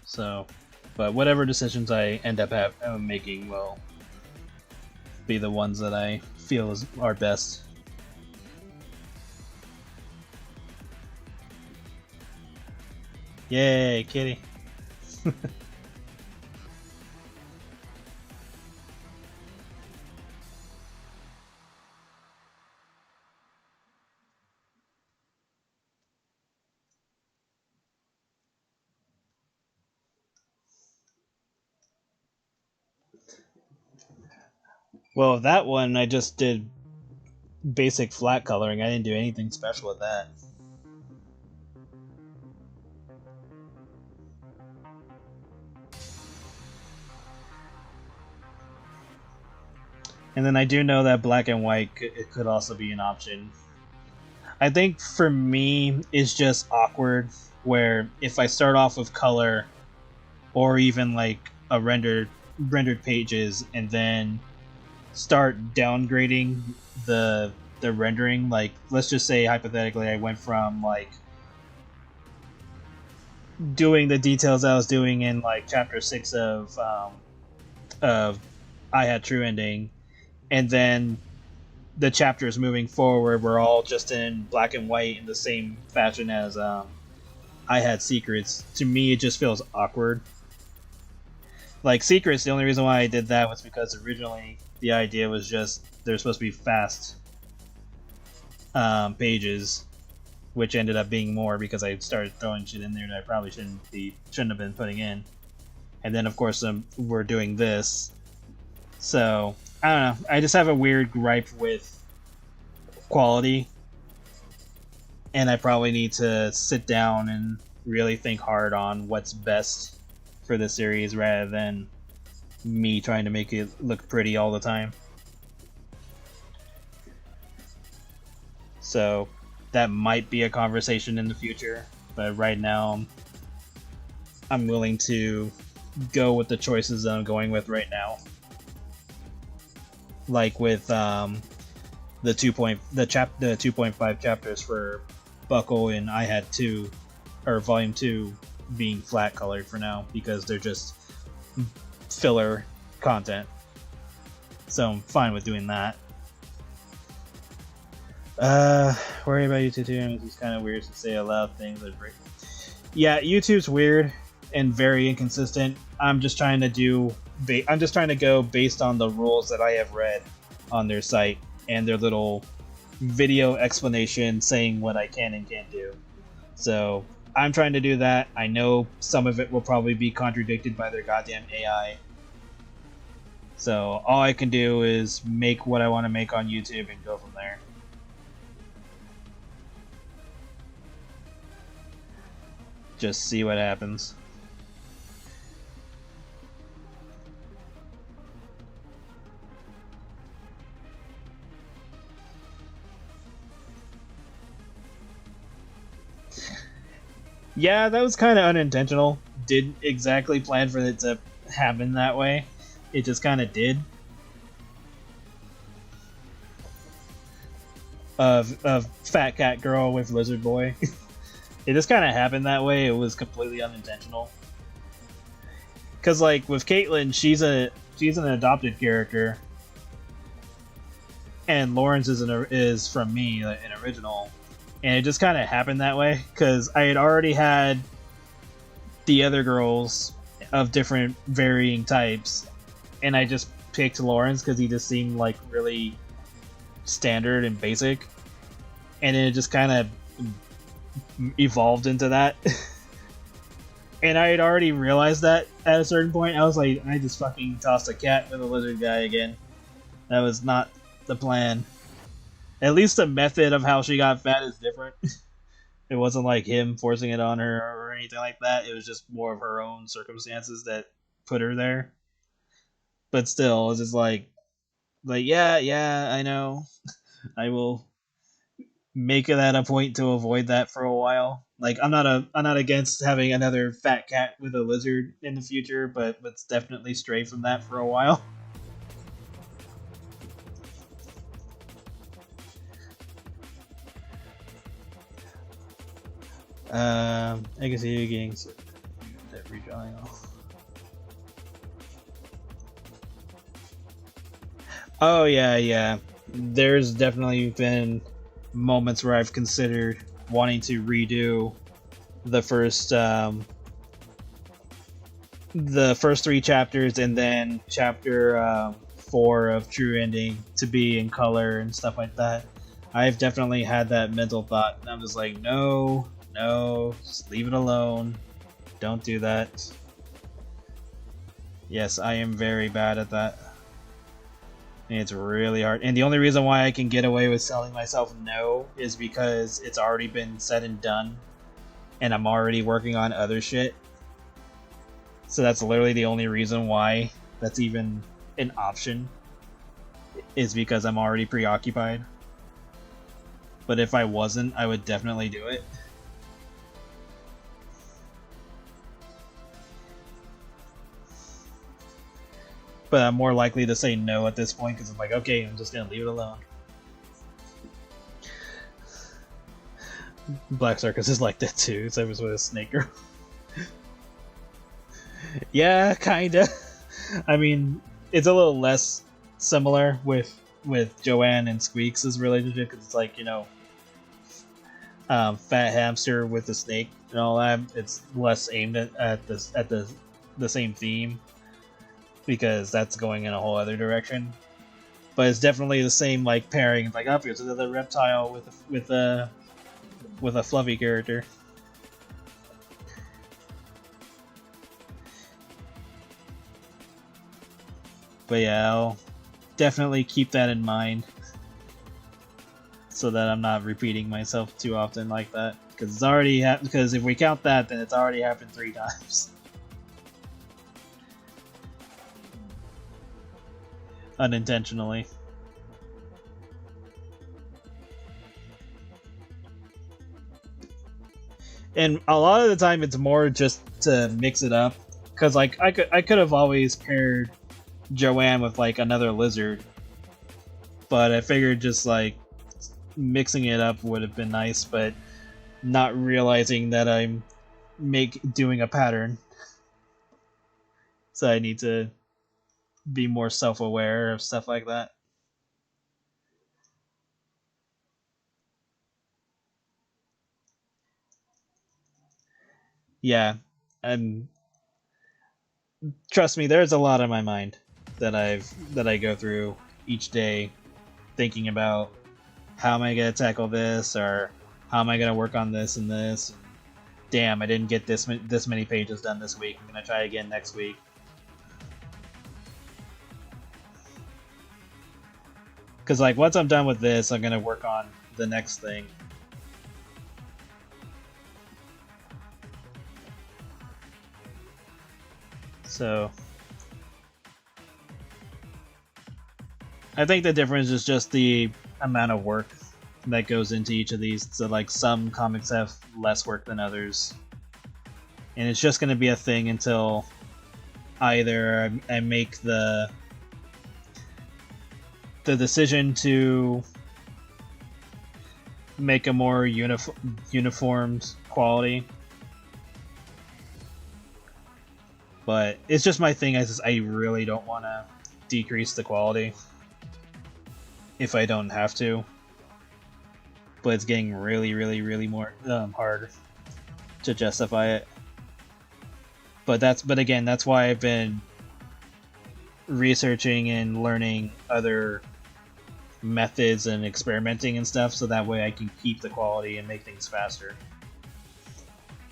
So, but whatever decisions I end up making will be the ones that I feel are best. Yay, kitty. Well, that one I just did basic flat coloring. I didn't do anything special with that. And then I do know that black and white it could also be an option. I think for me, it's just awkward where if I start off with color or even like a rendered pages and then start downgrading the rendering, like let's just say hypothetically I went from like doing the details I was doing in like chapter 6 of IHHAT True Ending, and then the chapters moving forward were all just in black and white in the same fashion as IHHAT Secrets. To me, it just feels awkward. Like Secrets, the only reason why I did that was because originally the idea was just they're supposed to be fast pages, which ended up being more because I started throwing shit in there that I probably shouldn't have been putting in. And then of course we're doing this, so I don't know. I just have a weird gripe with quality, and I probably need to sit down and really think hard on what's best for the series rather than me trying to make it look pretty all the time. So that might be a conversation in the future, but right now I'm willing to go with the choices that I'm going with right now. Like with the 2.5 chapters for Buckle and IHHAT 2 or Volume 2 being flat colored for now because they're just filler content. So I'm fine with doing that. Worry about YouTube too. It's kind of weird to say aloud things that break. Yeah, YouTube's weird and very inconsistent. I'm just trying to go based on the rules that I have read on their site and their little video explanation saying what I can and can't do. So I'm trying to do that. I know some of it will probably be contradicted by their goddamn AI. So all I can do is make what I want to make on YouTube and go from there. Just see what happens. Yeah, that was kind of unintentional. Didn't exactly plan for it to happen that way. It just kind of did. Of fat cat girl with lizard boy. It just kind of happened that way. It was completely unintentional. Cause like with Caitlyn, she's an adopted character, and Lawrence is from me, an original. And it just kind of happened that way because I had already had the other girls of different varying types, and I just picked Lawrence because he just seemed like really standard and basic, and then it just kind of evolved into that. And I had already realized that at a certain point. I was like, I just fucking tossed a cat with a lizard guy again. That was not the plan. At least the method of how she got fat is different. It wasn't like him forcing it on her or anything like that. It was just more of her own circumstances that put her there. But still, it's just like yeah, I know. I will make that a point to avoid that for a while. Like I'm not against having another fat cat with a lizard in the future, but let's definitely stray from that for a while. I can see you getting that redrawing off. Oh yeah. There's definitely been moments where I've considered wanting to redo the first 3 chapters and then chapter 4 of True Ending to be in color and stuff like that. I've definitely had that mental thought, and I'm just like, no, just leave it alone. Don't do that. Yes, I am very bad at that. And it's really hard. And the only reason why I can get away with telling myself no is because it's already been said and done. And I'm already working on other shit. So that's literally the only reason why that's even an option. Is because I'm already preoccupied. But if I wasn't, I would definitely do it. But I'm more likely to say no at this point because I'm like, okay, I'm just gonna leave it alone. Black Circus is like that too, so I was with a snake girl. Yeah, kinda. I mean, it's a little less similar with Joanne and Squeaks' relationship because it's like, you know, fat hamster with the snake and all that. It's less aimed at the same theme because that's going in a whole other direction. But it's definitely the same like pairing. It's like, oh, here's another reptile with a fluffy character. But yeah, I'll definitely keep that in mind so that I'm not repeating myself too often like that. Because it's already because if we count that, then it's already happened 3 times. Unintentionally. And a lot of the time it's more just to mix it up. Because like I could have always paired Joanne with like another lizard. But I figured just like mixing it up would have been nice, but not realizing that I'm doing a pattern. So I need to be more self-aware of stuff like that. Yeah, and trust me, there's a lot on my mind that I go through each day, thinking about how am I gonna tackle this, or how am I gonna work on this and this. Damn, I didn't get this many pages done this week. I'm gonna try again next week. Because like once I'm done with this, I'm gonna work on the next thing. So I think the difference is just the amount of work that goes into each of these. So like some comics have less work than others. And it's just going to be a thing until either I make the decision to make a more uniformed quality. But it's just my thing. I really don't want to decrease the quality if I don't have to. But it's getting really more hard to justify it. But again, that's why I've been researching and learning other methods and experimenting and stuff, so that way I can keep the quality and make things faster.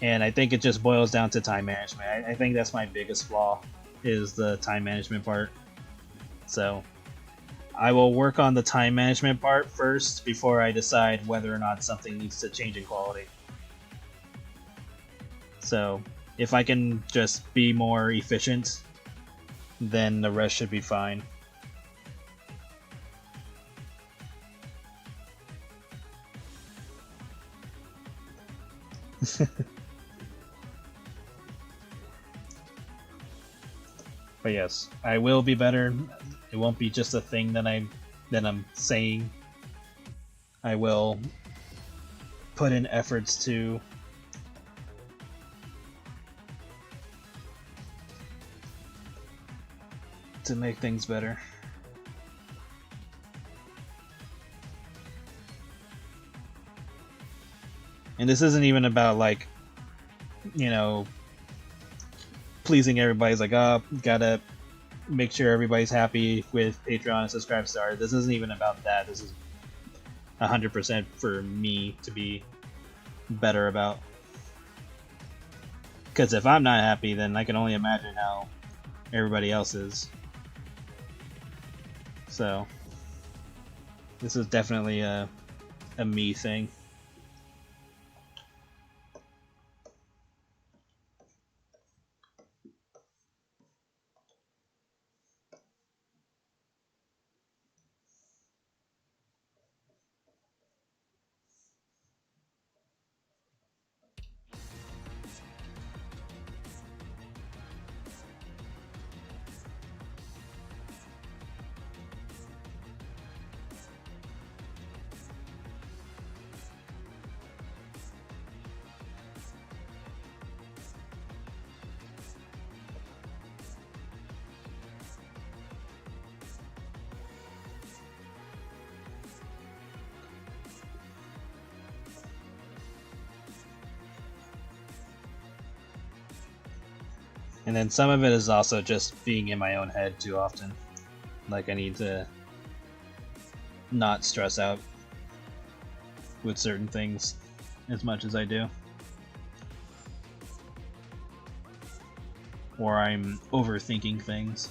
And I think it just boils down to time management. I think that's my biggest flaw, is the time management part. So I will work on the time management part first before I decide whether or not something needs to change in quality. So if I can just be more efficient, then the rest should be fine. But yes, I will be better. It won't be just a thing that I'm saying. I will put in efforts to make things better. And this isn't even about like, you know, pleasing everybody. It's like, oh, gotta make sure everybody's happy with Patreon and subscribe star. This isn't even about that. This is 100% for me to be better about. Because if I'm not happy, then I can only imagine how everybody else is. So this is definitely a me thing. And then some of it is also just being in my own head too often. Like I need to not stress out with certain things as much as I do. Or I'm overthinking things.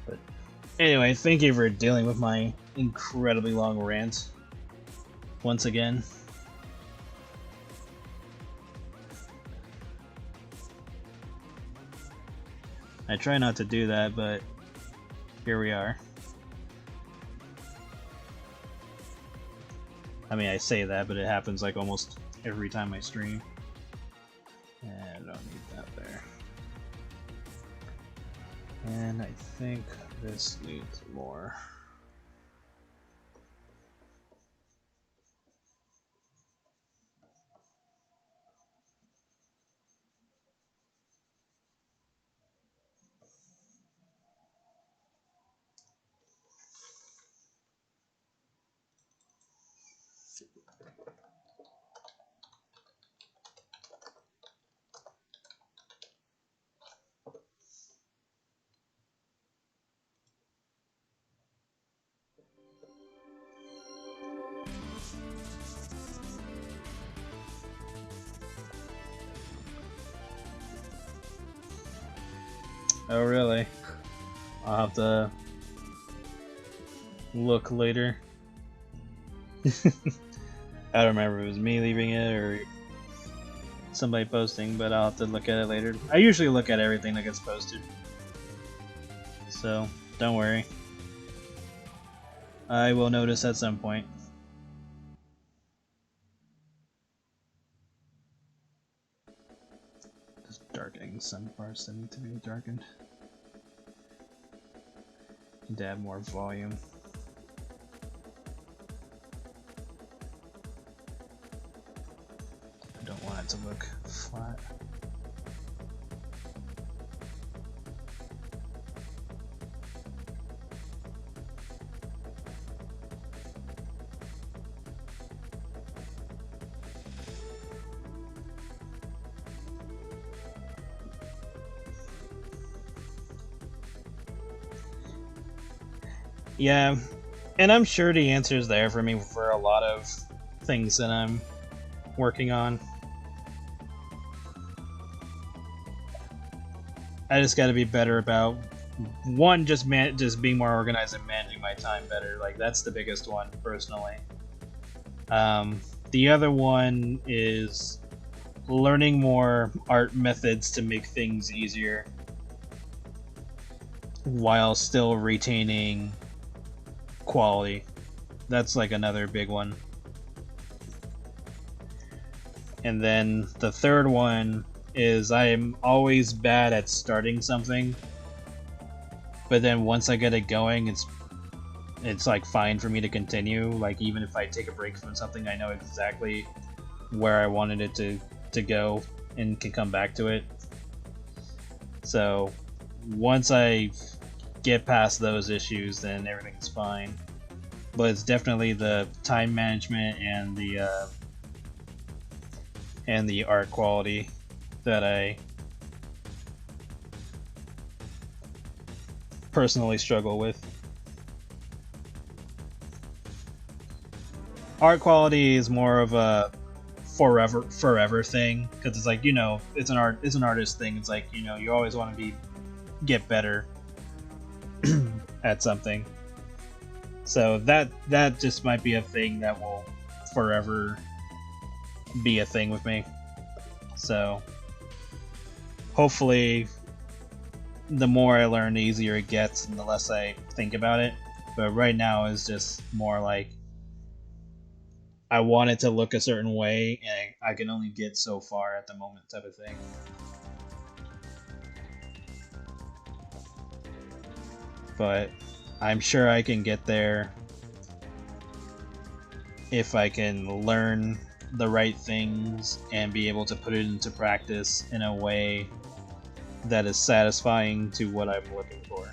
But anyway, thank you for dealing with my incredibly long rant once again. I try not to do that, but here we are. I mean, I say that, but it happens like almost every time I stream. And I don't need that there. And I think this needs more. Oh really? I'll have to look later. I don't remember if it was me leaving it or somebody posting, but I'll have to look at it later. I usually look at everything that gets posted, so don't worry. I will notice at some point. Just darkening some parts that need to be darkened. Need to add more volume. I don't want it to look flat. Yeah, and I'm sure the answer is there for me for a lot of things that I'm working on. I just got to be better about one, just being more organized and managing my time better. Like that's the biggest one personally. The other one is learning more art methods to make things easier. while still retaining quality. That's like another big one. And then the third one is I'm always bad at starting something, but then once I get it going, it's like fine for me to continue. Like even if I take a break from something, I know exactly where I wanted it to go and can come back to it. So once I get past those issues, then everything's fine. But it's definitely the time management and the art quality that I personally struggle with. Art quality is more of a forever thing, because it's like, you know, it's an artist thing. It's like, you know, you always want to get better at something. So that just might be a thing that will forever be a thing with me. So hopefully the more I learn, the easier it gets and the less I think about it. But right now it's just more like I want it to look a certain way, and I can only get so far at the moment, type of thing. But I'm sure I can get there if I can learn the right things and be able to put it into practice in a way that is satisfying to what I'm looking for.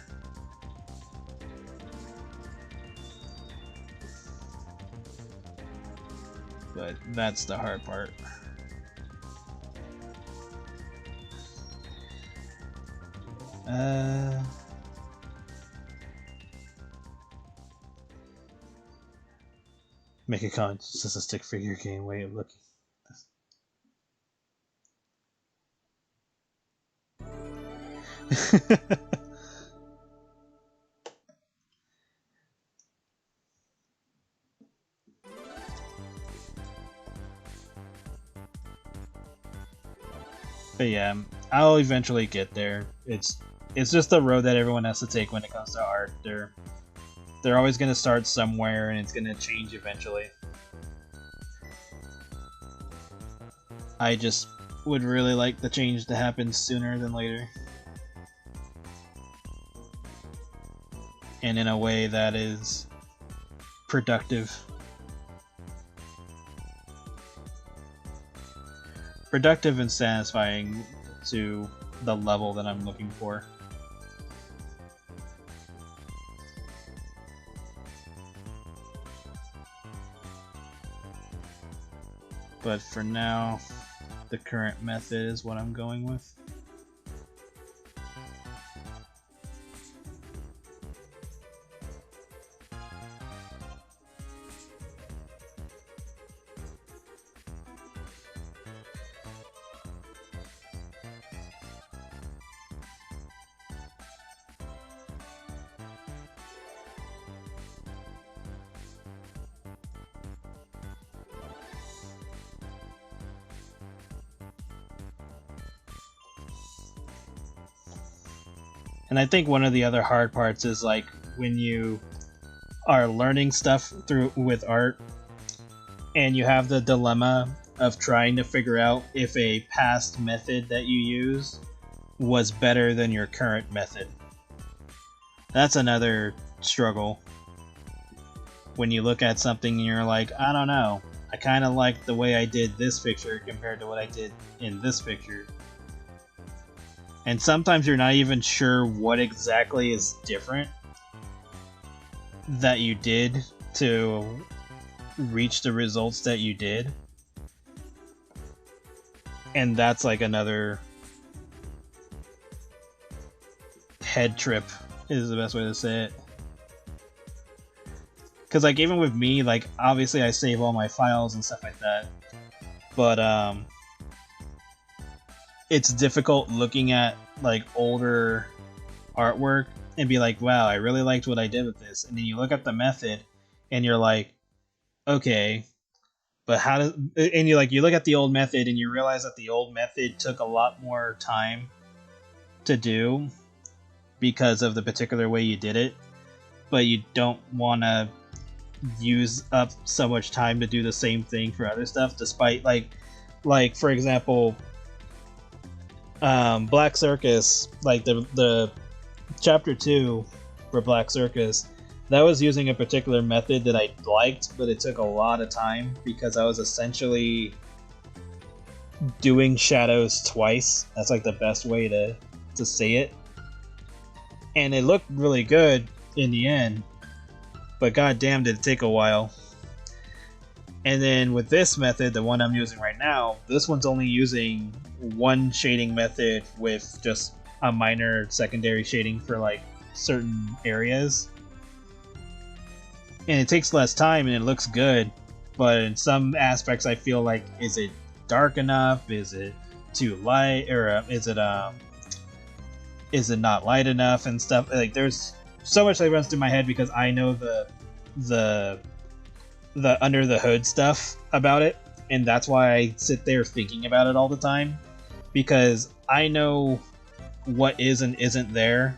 But that's the hard part. Make a conscious as a stick figure game way of looking. But yeah, I'll eventually get there. It's just the road that everyone has to take when it comes to art. They're always gonna start somewhere, and it's gonna change eventually. I just would really like the change to happen sooner than later, and in a way that is productive. Productive and satisfying to the level that I'm looking for. But for now, the current method is what I'm going with. And I think one of the other hard parts is like when you are learning stuff with art and you have the dilemma of trying to figure out if a past method that you used was better than your current method. That's another struggle. When you look at something and you're like, I don't know, I kind of like the way I did this picture compared to what I did in this picture. And sometimes you're not even sure what exactly is different that you did to reach the results that you did. And that's like another head trip, is the best way to say it. Because like even with me, like obviously I save all my files and stuff like that, but it's difficult looking at like older artwork and be like, wow, I really liked what I did with this. And then you look at the method and you're like, okay, but how does, and you look at the old method and you realize that the old method took a lot more time to do. because of the particular way you did it, but you don't want to use up so much time to do the same thing for other stuff, despite like for example, Black Circus, like the chapter 2 for Black Circus, that was using a particular method that I liked, but it took a lot of time because I was essentially doing shadows twice. That's like the best way to say it. And it looked really good in the end, but goddamn did it take a while. And then with this method, the one I'm using right now, this one's only using one shading method with just a minor secondary shading for like certain areas. And it takes less time and it looks good, but in some aspects I feel like, is it dark enough? Is it too light? Or is it not light enough and stuff? Like, there's so much that runs through my head because I know the under the hood stuff about it, and that's why I sit there thinking about it all the time, because I know what is and isn't there,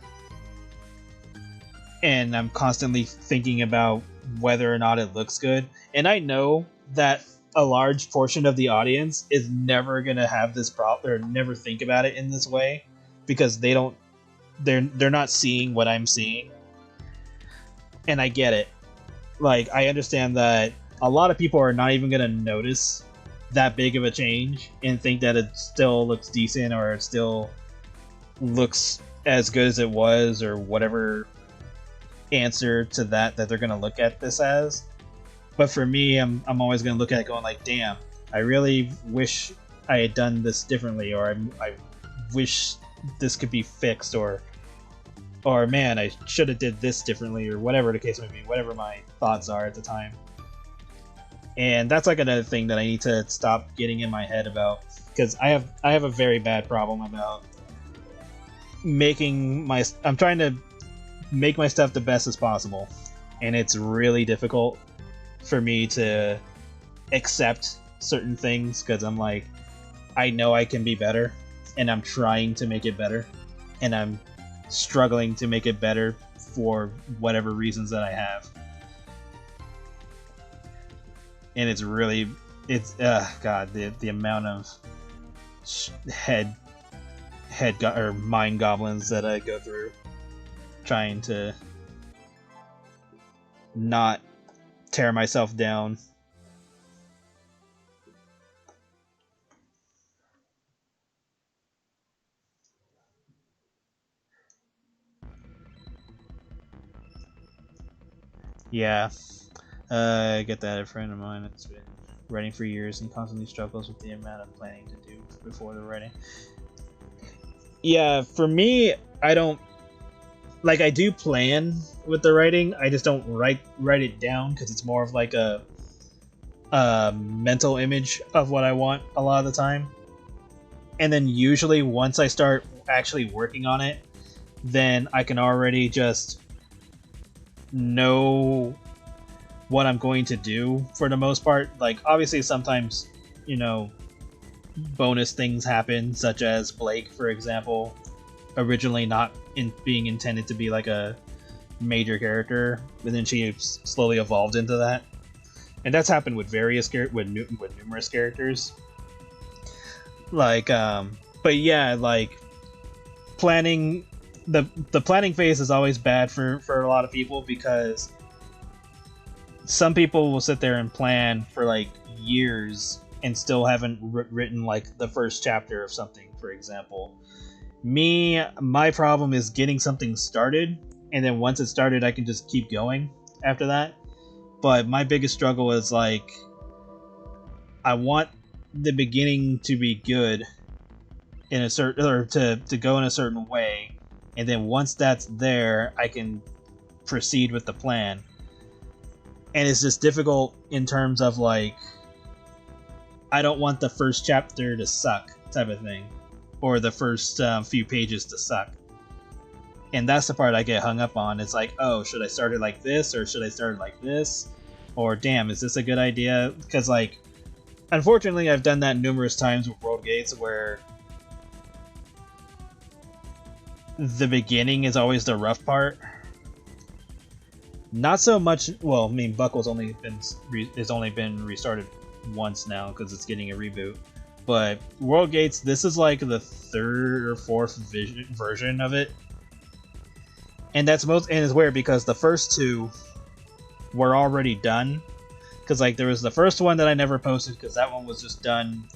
and I'm constantly thinking about whether or not it looks good. And I know that a large portion of the audience is never gonna have this problem or never think about it in this way, because they're not seeing what I'm seeing. And I get it. Like, I understand that a lot of people are not even gonna notice that big of a change and think that it still looks decent or it still looks as good as it was, or whatever answer to that they're gonna look at this as. But for me, I'm always gonna look at it going like, damn, I really wish I had done this differently, or I wish this could be fixed, or man, I should have did this differently, or whatever the case may be, whatever my thoughts are at the time. And that's like another thing that I need to stop getting in my head about, because I have a very bad problem about I'm trying to make my stuff the best as possible, and it's really difficult for me to accept certain things, because I'm like, I know I can be better, and I'm trying to make it better, and I'm struggling to make it better for whatever reasons that I have. And it's god, the amount of mind goblins that I go through trying to not tear myself down. Yeah, I get that. A friend of mine that's been writing for years and constantly struggles with the amount of planning to do before the writing. Yeah, for me, I don't like. I do plan with the writing. I just don't write it down, because it's more of like a mental image of what I want a lot of the time. And then usually once I start actually working on it, then I can already just know what I'm going to do for the most part. Like, obviously sometimes, bonus things happen, such as Blake, for example, originally not being intended to be like a major character, but then she slowly evolved into that. And that's happened with with numerous characters. Like, but yeah, like, planning, the planning phase is always bad for a lot of people, because some people will sit there and plan for like years and still haven't written like the first chapter of something, for example. My problem is getting something started, and then once it's started, I can just keep going after that. But my biggest struggle is like, I want the beginning to be good in a certain, or to go in a certain way, and then once that's there, I can proceed with the plan. And it's just difficult in terms of like, I don't want the first chapter to suck, type of thing, or the first few pages to suck. And that's the part I get hung up on. It's like, oh, should I start it like this, or should I start it like this? Or damn, is this a good idea? Because like, unfortunately, I've done that numerous times with World Gates, where the beginning is always the rough part. Not so much. Well, I mean, Buckle's only been restarted once now because it's getting a reboot. But World Gates, this is like the third or fourth version of it, and it's weird because the first two were already done. Because like there was the first one that I never posted because that one was just done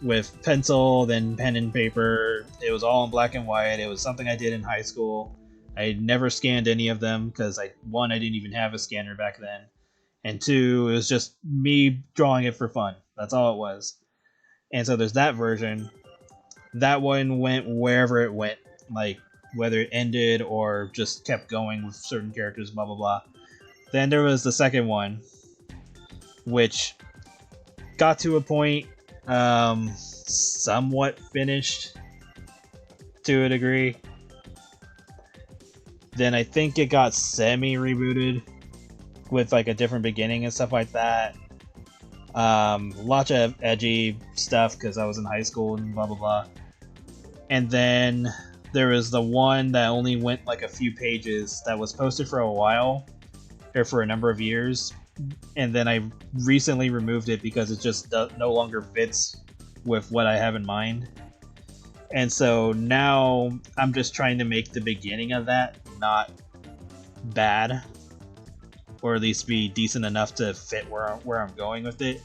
with pencil, then pen and paper. It was all in black and white. It was something I did in high school. I never scanned any of them because I didn't even have a scanner back then, and two, it was just me drawing it for fun. That's all it was. And so there's that version. That one went wherever it went, like whether it ended or just kept going with certain characters, blah blah blah. Then there was the second one, which got to a point somewhat finished to a degree. Then I think it got semi-rebooted with like a different beginning and stuff like that. Lots of edgy stuff because I was in high school and blah blah blah. And then there was the one that only went like a few pages that was posted for a while, or for a number of years. And then I recently removed it because it just no longer fits with what I have in mind. And so now I'm just trying to make the beginning of that not bad, or at least be decent enough to fit where I'm going with it.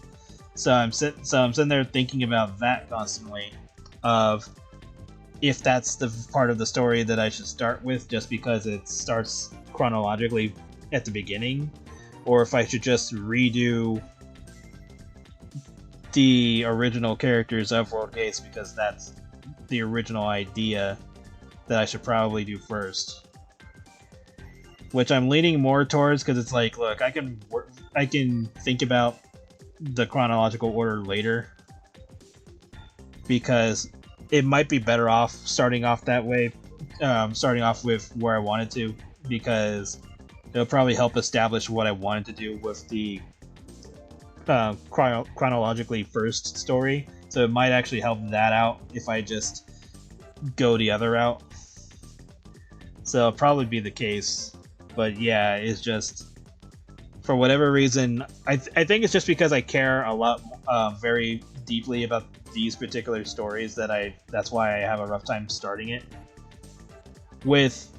So I'm sitting there thinking about that constantly, of if that's the part of the story that I should start with just because it starts chronologically at the beginning, or if I should just redo the original characters of World Gates because that's the original idea that I should probably do first. Which I'm leaning more towards because it's like, look, I can think about the chronological order later because it might be better off starting off that way, starting off with where I wanted to, because it'll probably help establish what I wanted to do with the chronologically first story. So it might actually help that out if I just go the other route. So it'll probably be the case. But yeah, it's just, for whatever reason, I think it's just because I care a lot, very deeply about these particular stories that's why I have a rough time starting it. With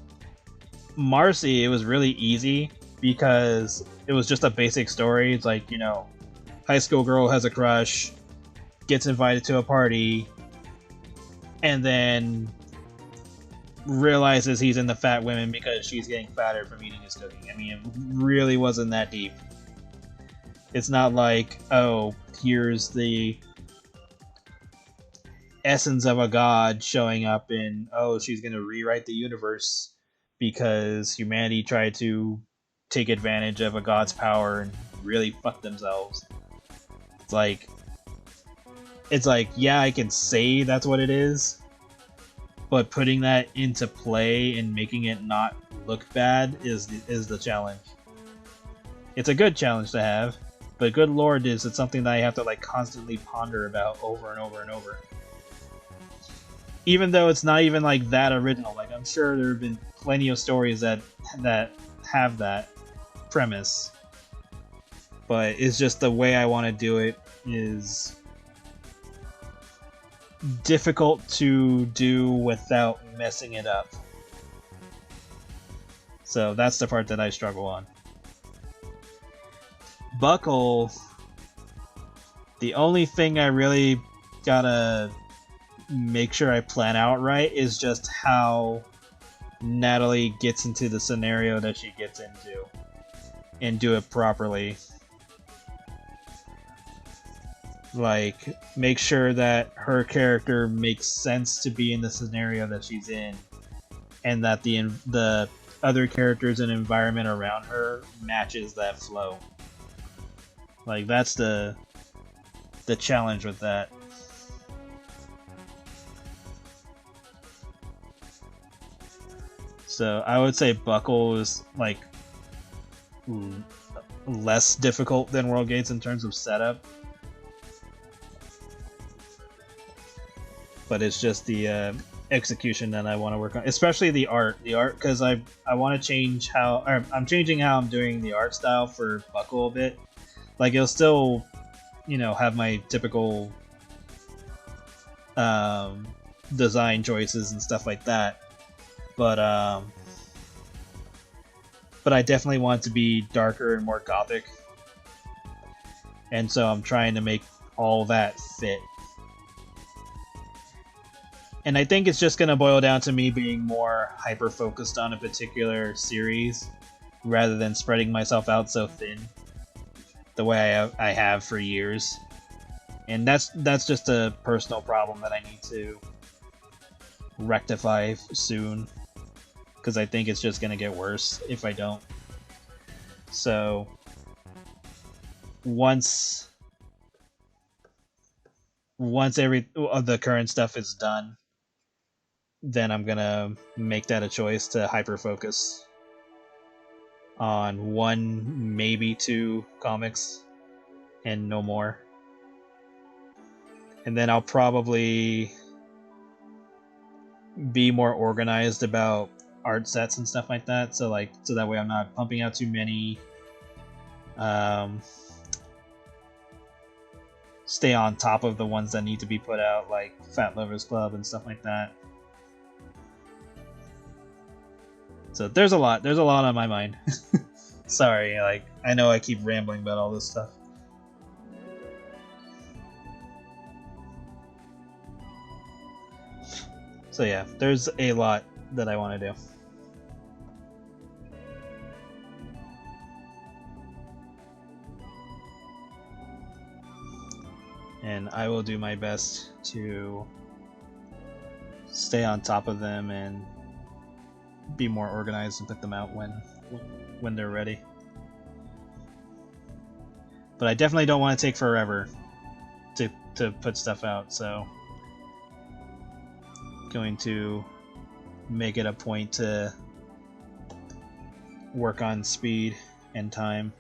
Marcy, it was really easy because it was just a basic story. It's like, you know, high school girl has a crush, gets invited to a party, and then realizes he's into fat women because she's getting fatter from eating his cooking. I mean, it really wasn't that deep. It's not like, oh, here's the essence of a god showing up in, oh, she's gonna rewrite the universe because humanity tried to take advantage of a god's power and really fuck themselves. It's like, yeah, I can say that's what it is, but putting that into play and making it not look bad is the challenge. It's a good challenge to have, but good lord, is it something that I have to like constantly ponder about over and over and over. Even though it's not even like that original, like I'm sure there have been plenty of stories that have that premise, but it's just the way I want to do it is difficult to do without messing it up. So that's the part that I struggle on. Buckle, the only thing I really gotta make sure I plan out right is just how Natalie gets into the scenario that she gets into and do it properly. Like, make sure that her character makes sense to be in the scenario that she's in, and that the other characters and environment around her matches that flow. Like, that's the challenge with that. So I would say Buckle is like less difficult than World Gates in terms of setup. But it's just the execution that I want to work on, especially the art. The art, because I want to change how, or I'm changing how I'm doing the art style for Buckle a bit. Like it'll still, you know, have my typical design choices and stuff like that, but I definitely want it to be darker and more gothic, and so I'm trying to make all that fit. And I think it's just going to boil down to me being more hyper-focused on a particular series, rather than spreading myself out so thin, the way I have for years. And that's just a personal problem that I need to rectify soon, because I think it's just going to get worse if I don't. So, once the current stuff is done, then I'm gonna make that a choice to hyper focus on 1, maybe 2 comics and no more. And then I'll probably be more organized about art sets and stuff like that, so that way I'm not pumping out too many. Stay on top of the ones that need to be put out, like Fat Lovers Club and stuff like that. So there's a lot on my mind. Sorry, like I know I keep rambling about all this stuff. So yeah, there's a lot that I want to do. And I will do my best to stay on top of them and be more organized and put them out when they're ready. But I definitely don't want to take forever to put stuff out, so going to make it a point to work on speed and time.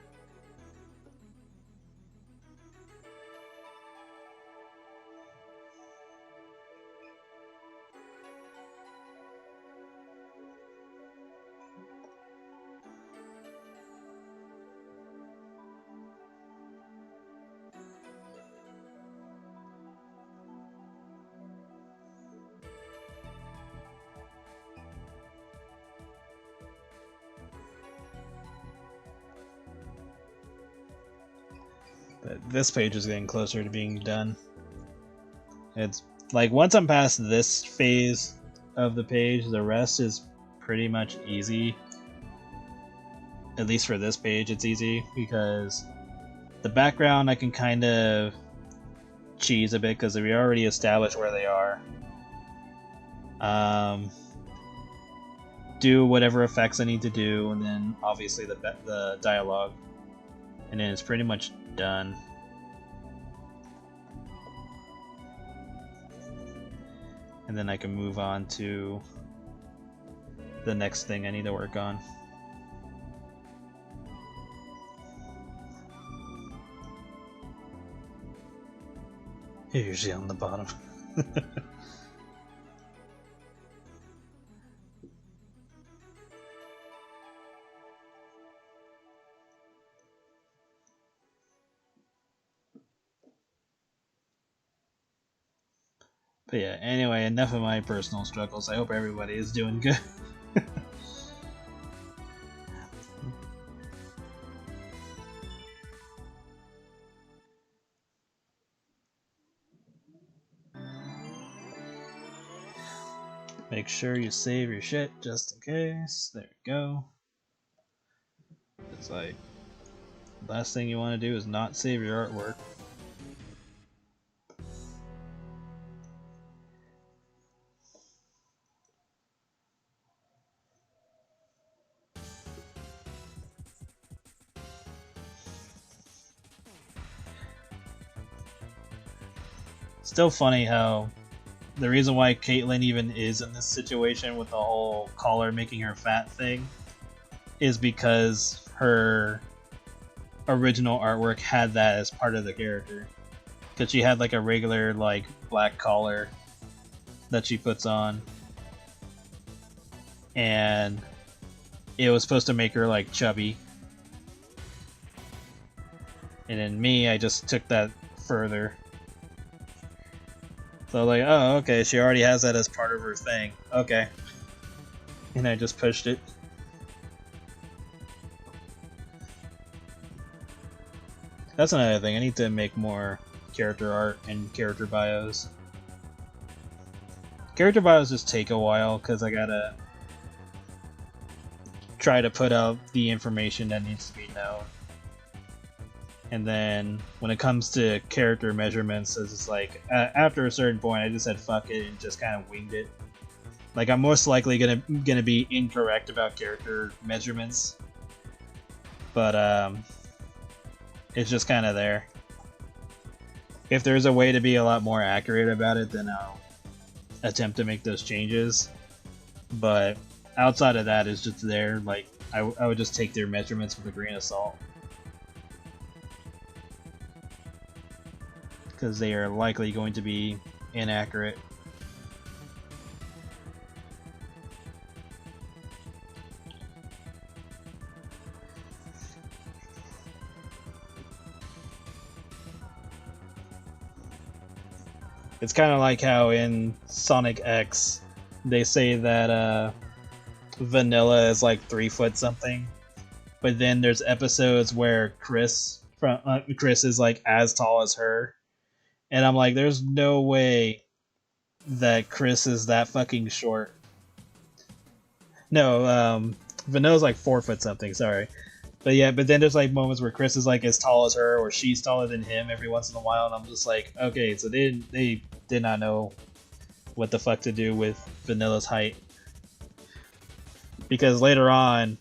But this page is getting closer to being done. It's like once I'm past this phase of the page, the rest is pretty much easy. At least for this page, it's easy because the background I can kind of cheese a bit because we already established where they are. Do whatever effects I need to do, and then obviously the dialogue, and then it's pretty much done. And then I can move on to the next thing I need to work on. Usually on the bottom. But yeah, anyway, enough of my personal struggles. I hope everybody is doing good. Make sure you save your shit just in case. There we go. It's like, last thing you want to do is not save your artwork. Still funny how the reason why Caitlyn even is in this situation with the whole collar making her fat thing is because her original artwork had that as part of the character. Because she had like a regular like black collar that she puts on, and it was supposed to make her like chubby. And then me, I just took that further. So like, oh, okay, she already has that as part of her thing. Okay. And I just pushed it. That's another thing, I need to make more character art and character bios. Character bios just take a while, because I gotta try to put out the information that needs to be known. And then when it comes to character measurements, it's like after a certain point, I just said fuck it and just kind of winged it. Like I'm most likely gonna be incorrect about character measurements, but it's just kind of there. If there's a way to be a lot more accurate about it, then I'll attempt to make those changes. But outside of that, it's just there. Like I would just take their measurements with a grain of salt. Because they are likely going to be inaccurate. It's kind of like how in Sonic X they say that Vanilla is like 3 foot something, but then there's episodes where Chris is like as tall as her. And I'm like, there's no way that Chris is that fucking short. No, Vanilla's like 4 foot something, sorry. But yeah, but then there's like moments where Chris is like as tall as her, or she's taller than him every once in a while, and I'm just like, okay, so they did not know what the fuck to do with Vanilla's height. Because later on,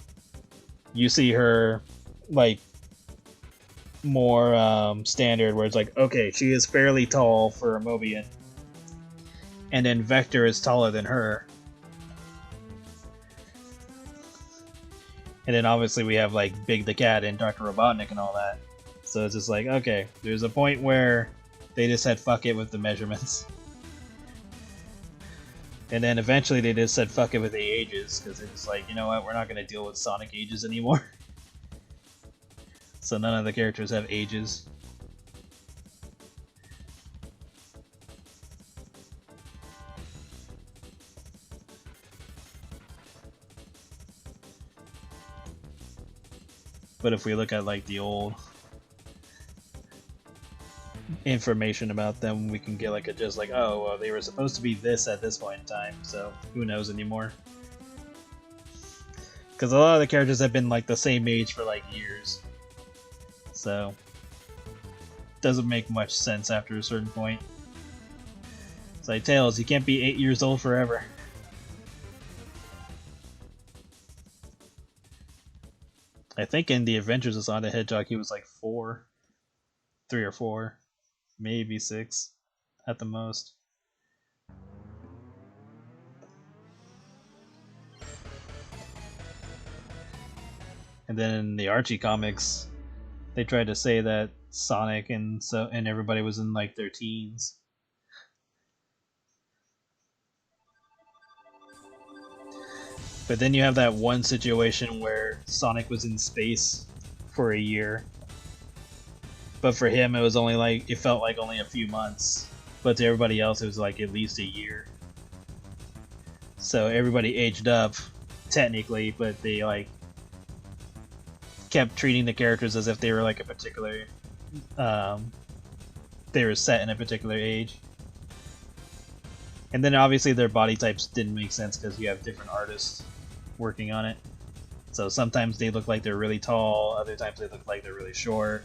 you see her like more standard, where it's like, okay, she is fairly tall for a Mobian, and then Vector is taller than her, and then obviously we have like Big the Cat and Dr. Robotnik and all that. So it's just like, okay, there's a point where they just said fuck it with the measurements, and then eventually they just said fuck it with the ages, because it's like, you know what, we're not going to deal with Sonic ages anymore. So none of the characters have ages. But if we look at like the old information about them, we can get like a just like, oh, well, they were supposed to be this at this point in time, so who knows anymore. Because a lot of the characters have been like the same age for like years. So doesn't make much sense after a certain point. It's like, Tails, you can't be 8 years old forever. I think in the Adventures of Sonic the Hedgehog he was like 4. 3 or 4. Maybe 6 at the most. And then in the Archie comics, they tried to say that Sonic and everybody was in like their teens. But then you have that one situation where Sonic was in space for a year. But for him it was only like, it felt like only a few months. But to everybody else it was like at least a year. So everybody aged up, technically, but they like kept treating the characters as if they were like a particular they were set in a particular age. And then obviously their body types didn't make sense because you have different artists working on it. So sometimes they look like they're really tall, other times they look like they're really short,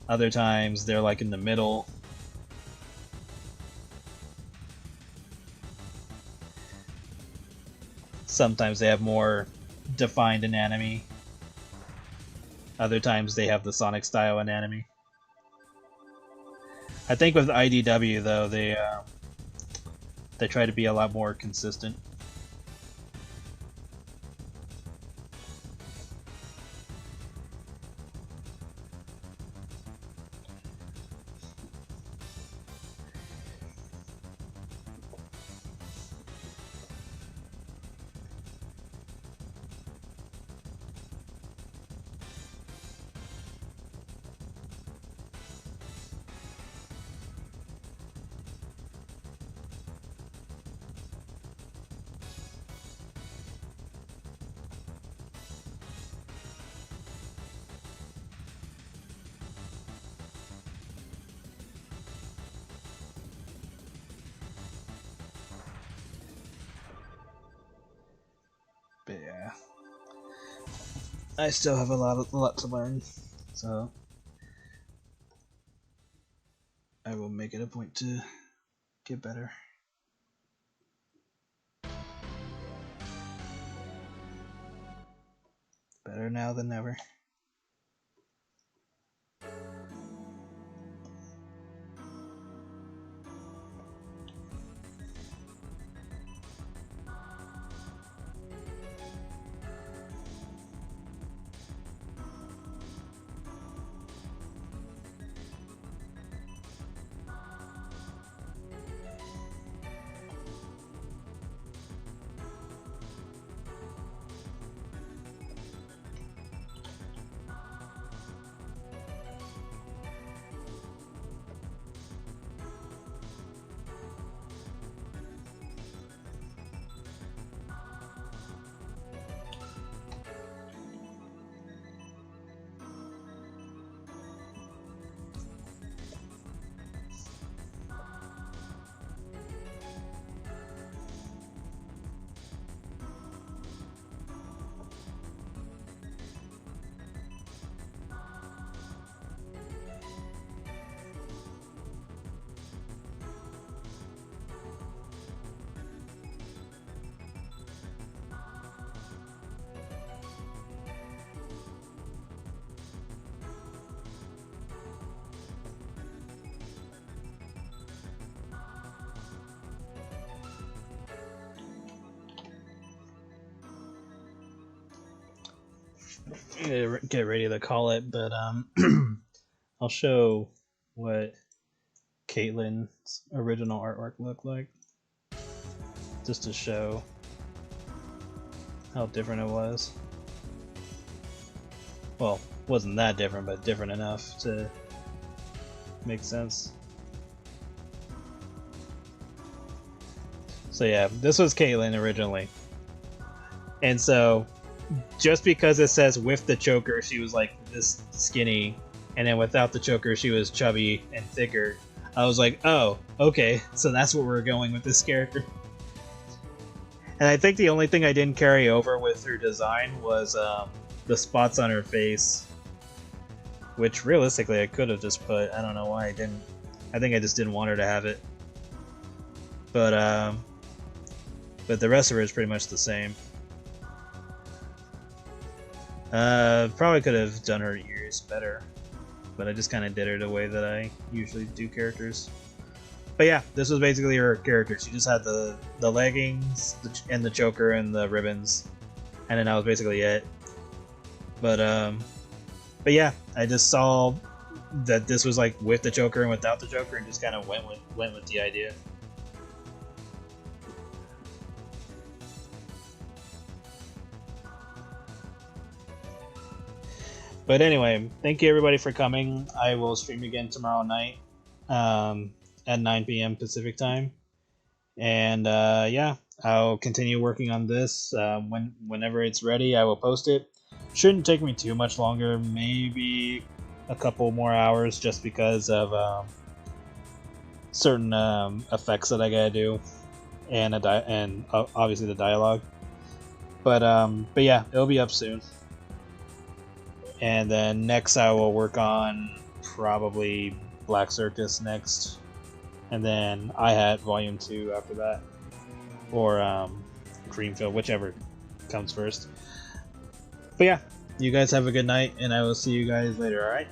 other times they're like in the middle. Sometimes they have more defined anatomy. Other times they have the Sonic style anatomy. I think with IDW though, they try to be a lot more consistent. I still have a lot to learn, so I will make it a point to get better. Better now than never. Get ready to call it, but I'll show what Caitlin's original artwork looked like, just to show how different it was. Well, wasn't that different, but different enough to make sense. So yeah, this was Caitlin originally, and so just because it says with the choker she was like this skinny, and then without the choker she was chubby and thicker, I was like, oh, okay, so that's what we're going with this character. And I think the only thing I didn't carry over with her design was the spots on her face, which realistically I could have just put. I don't know why I didn't. I think I just didn't want her to have it. But the rest of her is pretty much the same. Probably could have done her ears better, but I just kind of did her the way that I usually do characters. But yeah, this was basically her character. She just had the leggings and the choker and the ribbons, and then that was basically it. But yeah, I just saw that this was like with the choker and without the choker, and just kind of went with the idea. But anyway, thank you everybody for coming. I will stream again tomorrow night at 9 p.m. Pacific time. And yeah, I'll continue working on this. Whenever it's ready, I will post it. Shouldn't take me too much longer, maybe a couple more hours, just because of certain effects that I gotta do, and obviously the dialogue. But yeah, it'll be up soon. And then next I will work on probably Black Circus next, and then IHHAT Volume 2 after that, or Greenfield, whichever comes first. But yeah, you guys have a good night, and I will see you guys later, alright?